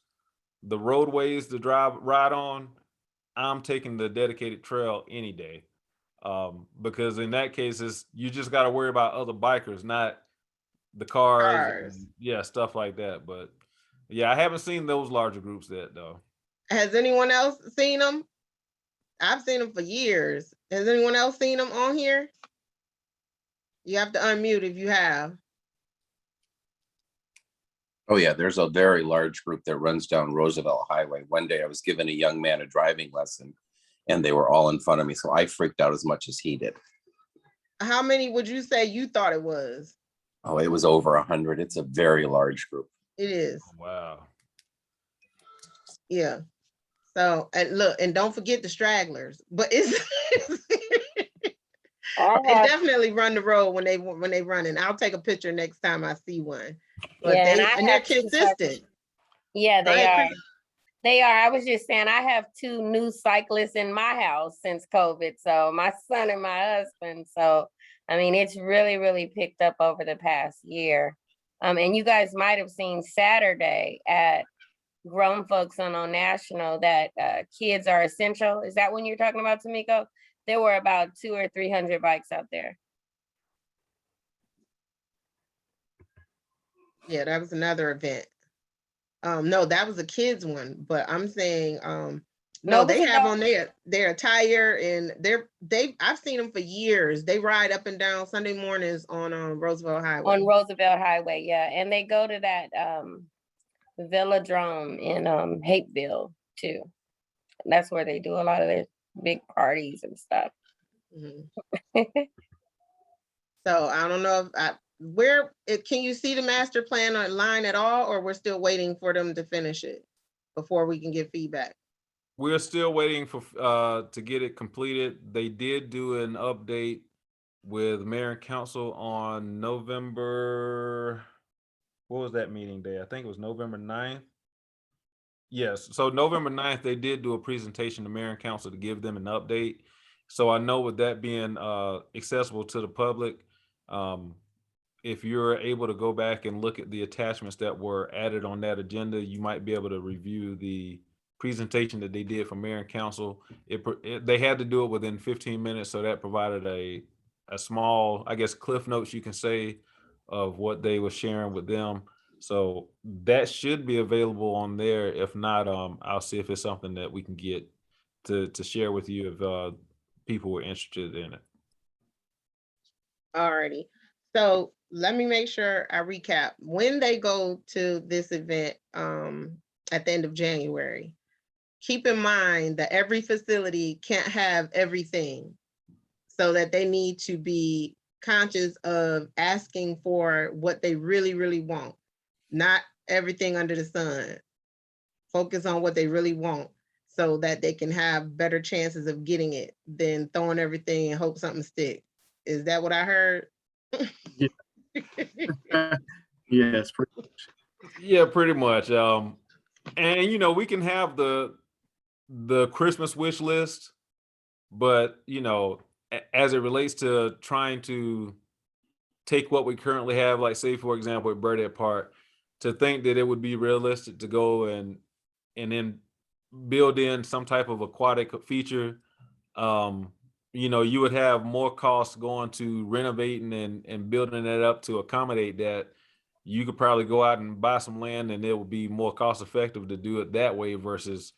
the roadways to ride on, I'm taking the dedicated trail any day. Because in that case, you just got to worry about other bikers, not the cars. Yeah, stuff like that. But yeah, I haven't seen those larger groups yet, though. Has anyone else seen them? I've seen them for years. Has anyone else seen them on here? You have to unmute if you have. Oh yeah, there's a very large group that runs down Roosevelt Highway. One day I was giving a young man a driving lesson and they were all in front of me. So I freaked out as much as he did. How many would you say you thought it was? Oh, it was over 100. It's a very large group. It is. Wow. Yeah. So, and look, and don't forget the stragglers, but it's I They have, definitely run the road when they running. I'll take a picture next time I see one. But yeah, and I they're have two consistent. yeah, Go they ahead, are. Chris. They are. I was just saying, I have two new cyclists in my house since COVID. So my son and my husband. So, I mean, it's really, really picked up over the past year. And you guys might have seen Saturday at Grown Folks on National that kids are essential. Is that when you're talking about, Tamiko? There were about 200 or 300 bikes out there. Yeah, that was another event. No, that was a kids one, but I'm saying, No, no, it was they have adult. on their attire, and I've seen them for years. They ride up and down Sunday mornings on Roosevelt Highway. On Roosevelt Highway, yeah. And they go to that Velodrome in Hapeville too. That's where they do a lot of their big parties and stuff. Mhm. So I don't know if can you see the master plan online at all, or we're still waiting for them to finish it before we can get feedback? We're still waiting for to get it completed. They did do an update with mayor and council on November, what was that meeting day? I think it was November 9th. Yes, so November 9th, they did do a presentation to mayor and council to give them an update. So I know with that being accessible to the public, if you're able to go back and look at the attachments that were added on that agenda, you might be able to review the presentation that they did for mayor and council. They had to do it within 15 minutes, so that provided a small, I guess, cliff notes you can say of what they were sharing with them. So that should be available on there. If not, I'll see if it's something that we can get to share with you if people were interested in it. Alrighty. So let me make sure I recap. When they go to this event at the end of January, keep in mind that every facility can't have everything, so that they need to be conscious of asking for what they really, really want. Not everything under the sun. Focus on what they really want, so that they can have better chances of getting it than throwing everything and hope something sticks. Is that what I heard? Yeah. Yes. Yeah, pretty much. And you know, we can have the Christmas wish list, but you know, as it relates to trying to take what we currently have, like say for example at Burdett Park, to think that it would be realistic to go and then build in some type of aquatic feature, you know, you would have more costs going to renovating and building that up to accommodate that. You could probably go out and buy some land and it would be more cost effective to do it that way versus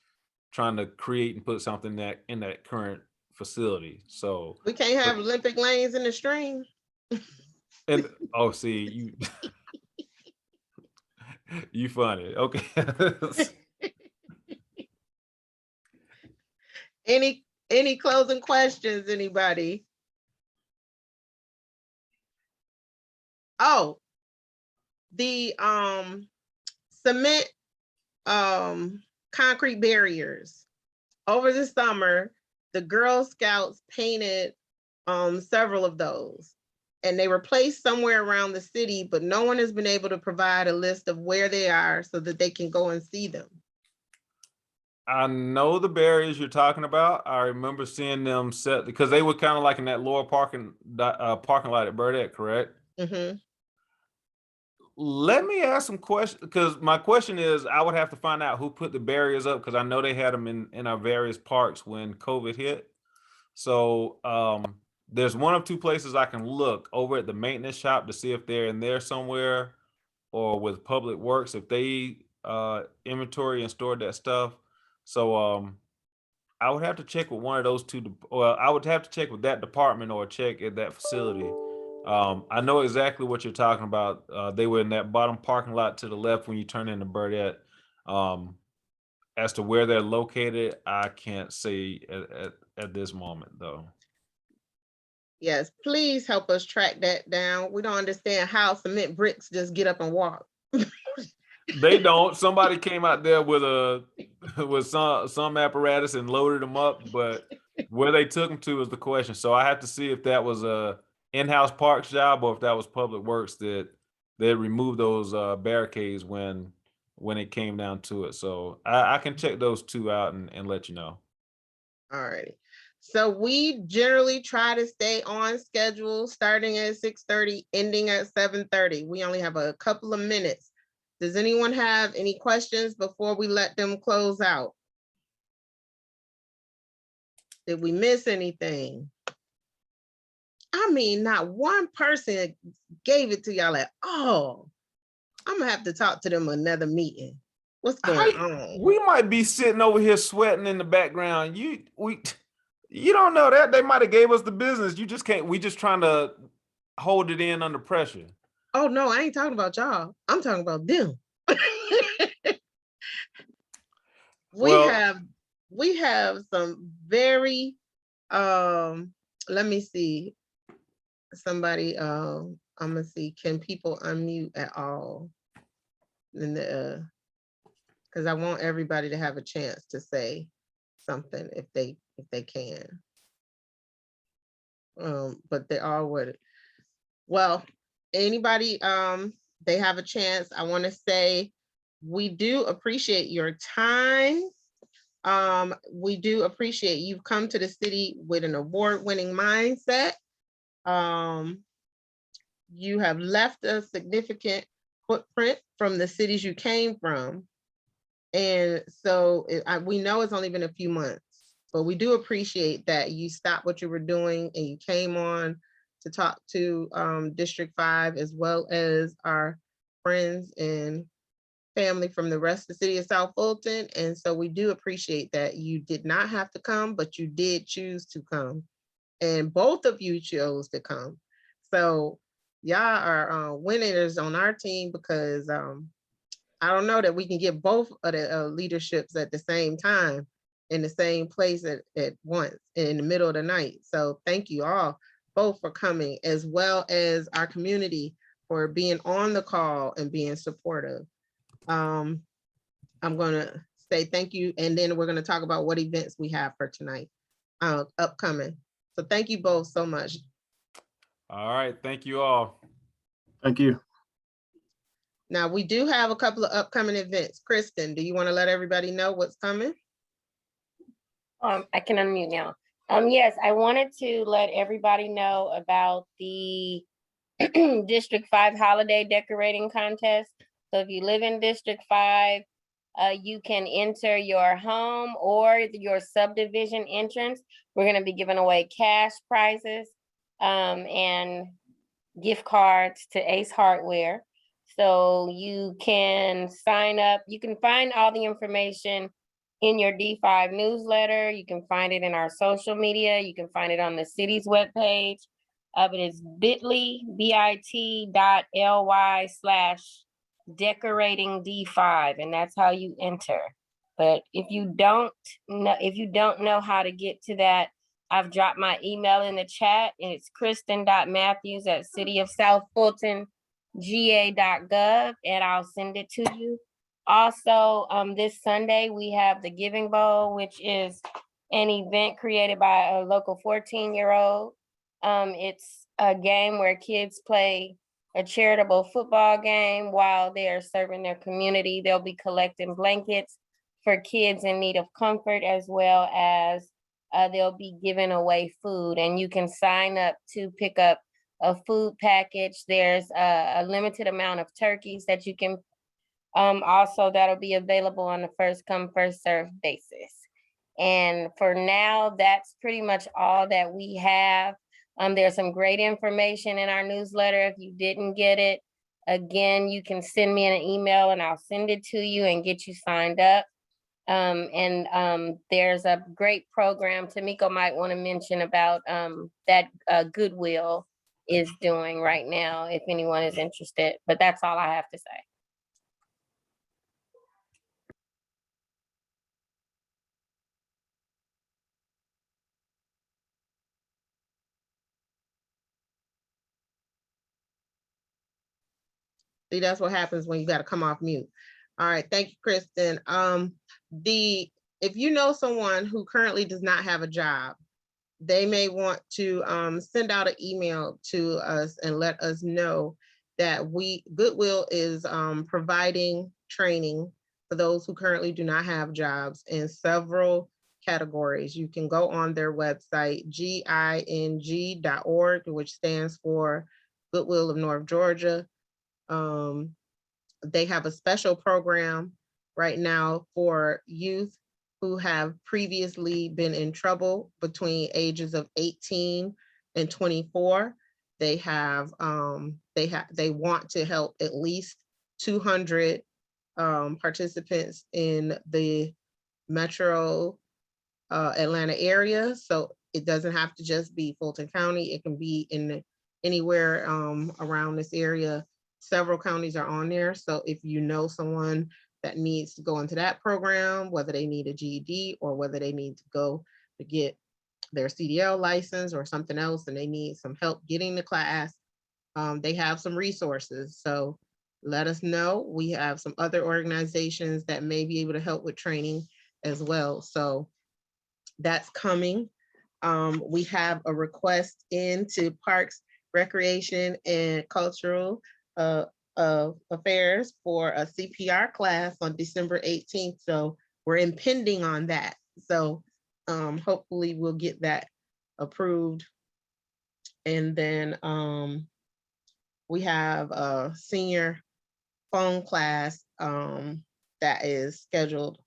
trying to create and put something that in that current facility. So We can't have Olympic lanes in the stream. and oh, see you, you funny. Okay. Any closing questions, anybody? Oh, the cement concrete barriers. Over the summer, the Girl Scouts painted several of those, and they were placed somewhere around the city, but no one has been able to provide a list of where they are so that they can go and see them. I know the barriers you're talking about. I remember seeing them set because they were kind of like in that lower parking lot at Burdett, correct? Mm-hmm. Let me ask some questions because my question is I would have to find out who put the barriers up because I know they had them in our various parks when COVID hit. So there's one of two places I can look over at the maintenance shop to see if they're in there somewhere, or with Public Works if they inventory and store that stuff. So I would have to check with one of those two. Well, I would have to check with that department or check at that facility. I know exactly what you're talking about. They were in that bottom parking lot to the left when you turn into Burdett. As to where they're located, I can't say at this moment, though. Yes, please help us track that down. We don't understand how cement bricks just get up and walk. They don't. Somebody came out there with with some apparatus and loaded them up, but Where they took them to is the question. So I have to see if that was a in-house parks job or if that was Public Works that they removed those barricades when it came down to it. So I can check those two out and let you know. All righty. So we generally try to stay on schedule, starting at 6:30, ending at 7:30. We only have a couple of minutes. Does anyone have any questions before we let them close out? Did we miss anything? I mean, not one person gave it to y'all like, oh, I'm gonna have to talk to them another meeting. What's going on? We might be sitting over here sweating in the background. You don't know that they might have gave us the business. You just can't. We just trying to hold it in under pressure. Oh no, I ain't talking about y'all. I'm talking about them. We have some very let me see. Somebody I'm gonna see, can people unmute at all? In the because I want everybody to have a chance to say something if they can. But they all would. Well, anybody they have a chance. I want to say we do appreciate your time. We do appreciate you've come to the city with an award-winning mindset. You have left a significant footprint from the cities you came from. And so we know it's only been a few months, but we do appreciate that you stopped what you were doing and you came on to talk to District 5 as well as our friends and family from the rest of the city of South Fulton. And so we do appreciate that you did not have to come, but you did choose to come. And both of you chose to come. So y'all are winners on our team because I don't know that we can get both of the leaderships at the same time in the same place at once in the middle of the night. So thank you all both for coming, as well as our community for being on the call and being supportive. I'm gonna say thank you, and then we're gonna talk about what events we have for tonight, upcoming. So thank you both so much. All right, thank you all. Thank you. Now, we do have a couple of upcoming events. Kristen, do you want to let everybody know what's coming? I can unmute now. Yes, I wanted to let everybody know about the District 5 holiday decorating contest. So if you live in District 5, you can enter your home or your subdivision entrance. We're going to be giving away cash prizes and gift cards to Ace Hardware. So you can sign up. You can find all the information in your D5 newsletter. You can find it in our social media. You can find it on the city's webpage. But it's bit.ly/decorating D5, and that's how you enter. But if you don't know how to get to that, I've dropped my email in the chat, and it's kristen.matthews@cityofsouthfultonga.gov, and I'll send it to you. Also, this Sunday, we have the Giving Bowl, which is an event created by a local 14-year-old. It's a game where kids play a charitable football game while they are serving their community. They'll be collecting blankets for kids in need of comfort, as well as they'll be giving away food, and you can sign up to pick up a food package. There's a limited amount of turkeys that you can also that'll be available on a first come, first served basis. And for now, that's pretty much all that we have. There's some great information in our newsletter. If you didn't get it, again, you can send me an email and I'll send it to you and get you signed up. There's a great program Tamiko might want to mention about that Goodwill is doing right now, if anyone is interested. But that's all I have to say. See, that's what happens when you got to come off mute. All right, thank you, Kristen. If you know someone who currently does not have a job they may want to send out an email to us and let us know that Goodwill is providing training for those who currently do not have jobs in several categories. You can go on their website, ging.org, which stands for Goodwill of North Georgia. They have a special program right now for youth who have previously been in trouble between ages of 18 and 24. They want to help at least 200 participants in the metro Atlanta area. So it doesn't have to just be Fulton County. It can be in anywhere around this area. Several counties are on there. So if you know someone that needs to go into that program, whether they need a GED or whether they need to go to get their CDL license or something else, and they need some help getting the class, they have some resources. So let us know. We have some other organizations that may be able to help with training as well. So that's coming. We have a request into Parks, Recreation, and Cultural Affairs for a CPR class on December 18th. So we're impending on that. So hopefully we'll get that approved. And then we have a senior phone class that is scheduled,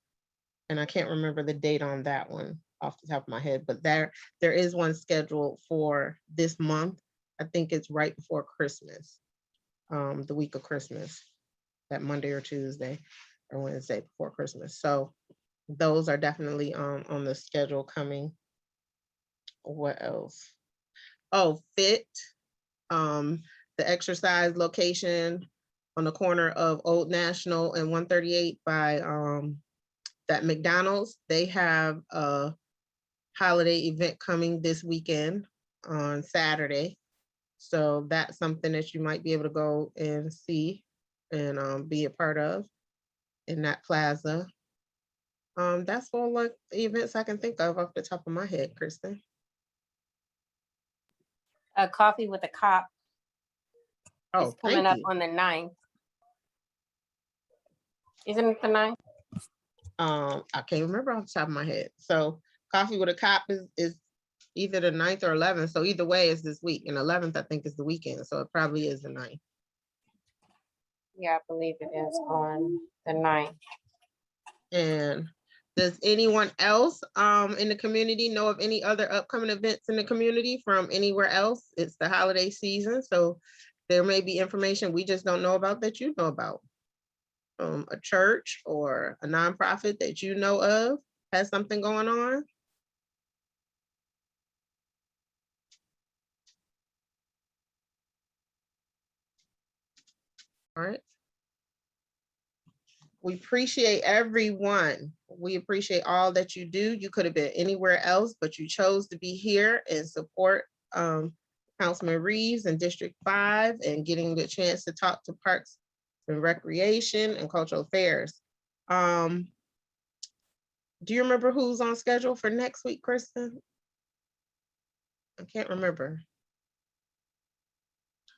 and I can't remember the date on that one off the top of my head, but there is one scheduled for this month. I think it's right before Christmas, the week of Christmas, that Monday or Tuesday or Wednesday before Christmas. So those are definitely on the schedule coming. What else? Oh, FIT, the exercise location on the corner of Old National and 138 by that McDonald's. They have a holiday event coming this weekend on Saturday. So that's something that you might be able to go and see and be a part of in that plaza. That's all like events I can think of off the top of my head, Kristen. A coffee with a cop Oh, is coming thank up you. on the 9th. Isn't it the 9th? I can't remember off the top of my head. So Coffee with a Cop is either the 9th or 11th. So either way, it's this week. And 11th, I think, is the weekend. So it probably is the 9th. Yeah, I believe it is on the 9th. And does anyone else in the community know of any other upcoming events in the community from anywhere else? It's the holiday season, so there may be information we just don't know about that you know about. A church or a nonprofit that you know of has something going on. All right. We appreciate everyone. We appreciate all that you do. You could have been anywhere else, but you chose to be here and support Councilman Reeves in District 5 and getting the chance to talk to Parks and Recreation and Cultural Affairs. Do you remember who's on schedule for next week, Kristen? I can't remember.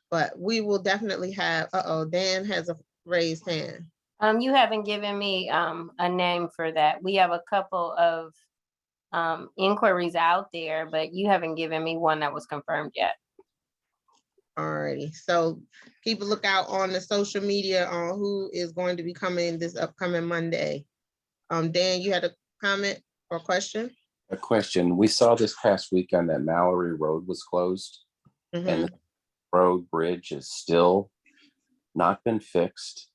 But we will definitely have, Dan has a raised hand. You haven't given me a name for that. We have a couple of inquiries out there, but you haven't given me one that was confirmed yet. Alrighty, so keep a lookout on the social media on who is going to be coming this upcoming Monday. Dan, you had a comment or question? A question. We saw this past weekend that Mallory Road was closed, and the road bridge is still not been fixed.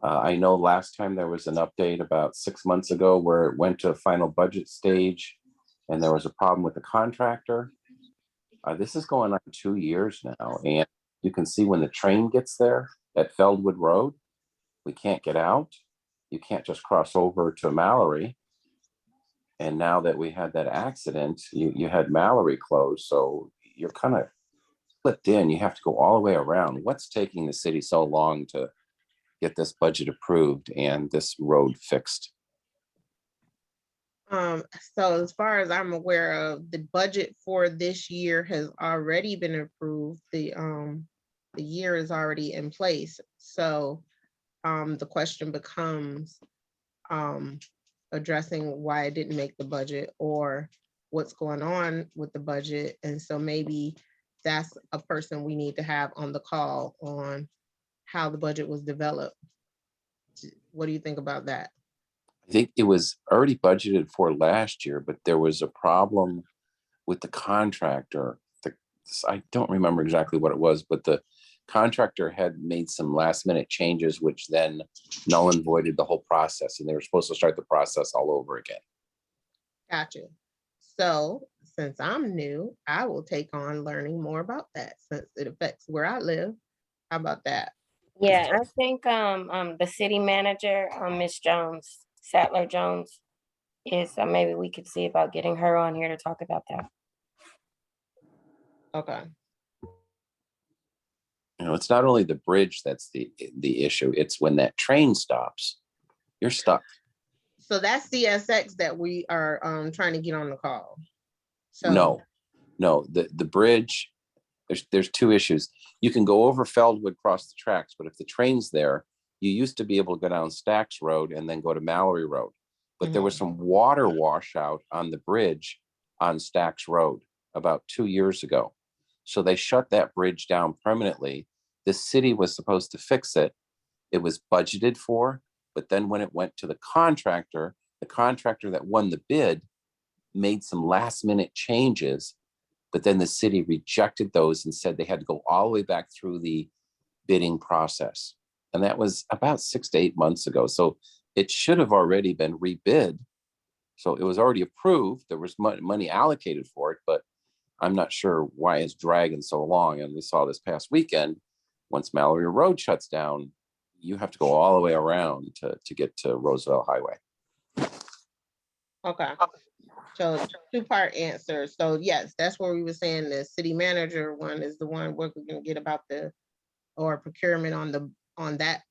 I know last time there was an update about 6 months ago where it went to a final budget stage and there was a problem with the contractor. This is going on 2 years now, and you can see when the train gets there at Feldwood Road, we can't get out. You can't just cross over to Mallory. And now that we had that accident, you had Mallory closed, so you're kind of flipped in. You have to go all the way around. What's taking the city so long to get this budget approved and this road fixed? So as far as I'm aware of, the budget for this year has already been approved. The year is already in place. So the question becomes addressing why it didn't make the budget or what's going on with the budget. And so maybe that's a person we need to have on the call on how the budget was developed. What do you think about that? I think it was already budgeted for last year, but there was a problem with the contractor. I don't remember exactly what it was, but the contractor had made some last minute changes, which then null and voided the whole process. And they were supposed to start the process all over again. Gotcha. So since I'm new, I will take on learning more about that since it affects where I live. How about that? Yeah, I think the city manager, Miss Jones, Sattler Jones, is maybe we could see about getting her on here to talk about that. Okay. You know, it's not only the bridge that's the issue, it's when that train stops, you're stuck. So that's CSX that we are trying to get on the call. So No, the bridge, there's two issues. You can go over Feldwood, cross the tracks, but if the train's there, you used to be able to go down Stacks Road and then go to Mallory Road. But there was some water washout on the bridge on Stacks Road about 2 years ago. So they shut that bridge down permanently. The city was supposed to fix it. It was budgeted for, but then when it went to the contractor that won the bid made some last minute changes, but then the city rejected those and said they had to go all the way back through the bidding process. And that was about 6 to 8 months ago. So it should have already been rebid. So it was already approved. There was money allocated for it, but I'm not sure why it's dragging so long. And we saw this past weekend, once Mallory Road shuts down, you have to go all the way around to get to Roosevelt Highway. okay. So two-part answer. So yes, that's where we were saying the city manager one is the one we're gonna get about or procurement on that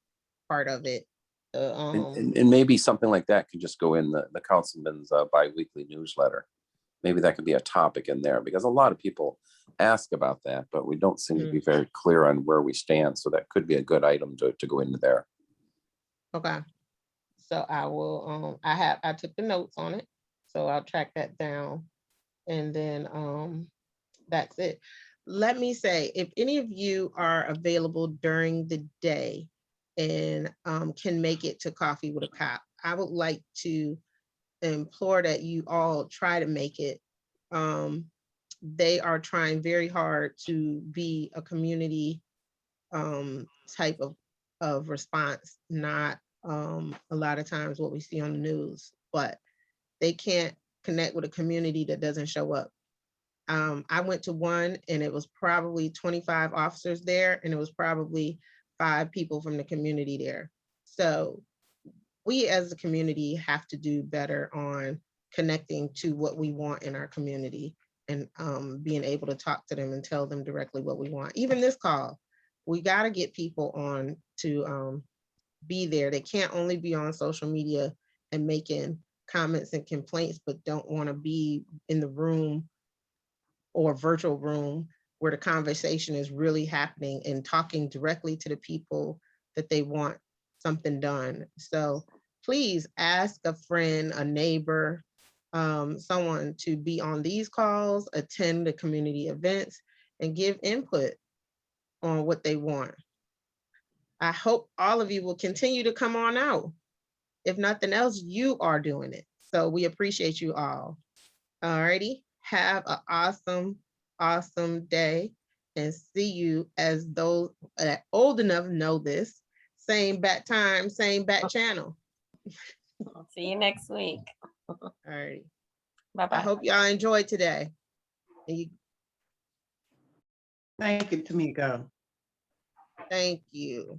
part of it. And maybe something like that can just go in the councilman's bi-weekly newsletter. Maybe that could be a topic in there because a lot of people ask about that, but we don't seem to be very clear on where we stand. So that could be a good item to go into there. Okay. So I will, I took the notes on it. So I'll track that down. And then that's it. Let me say, if any of you are available during the day and can make it to Coffee with a Cop, I would like to implore that you all try to make it. They are trying very hard to be a community type of response, not a lot of times what we see on the news, but they can't connect with a community that doesn't show up. I went to one and it was probably 25 officers there and it was probably 5 people from the community there. So we as a community have to do better on connecting to what we want in our community and being able to talk to them and tell them directly what we want. Even this call, we got to get people on to be there. They can't only be on social media and making comments and complaints, but don't want to be in the room or virtual room where the conversation is really happening and talking directly to the people that they want something done. So please ask a friend, a neighbor, someone to be on these calls, attend the community events, and give input on what they want. I hope all of you will continue to come on out. If nothing else, you are doing it. So we appreciate you all. All righty. Have an awesome, awesome day and see you as those that old enough know this. Same bat time, same bat channel. See you next week. All right. Bye-bye. I hope y'all enjoyed today. Thank you, Tamika. Thank you.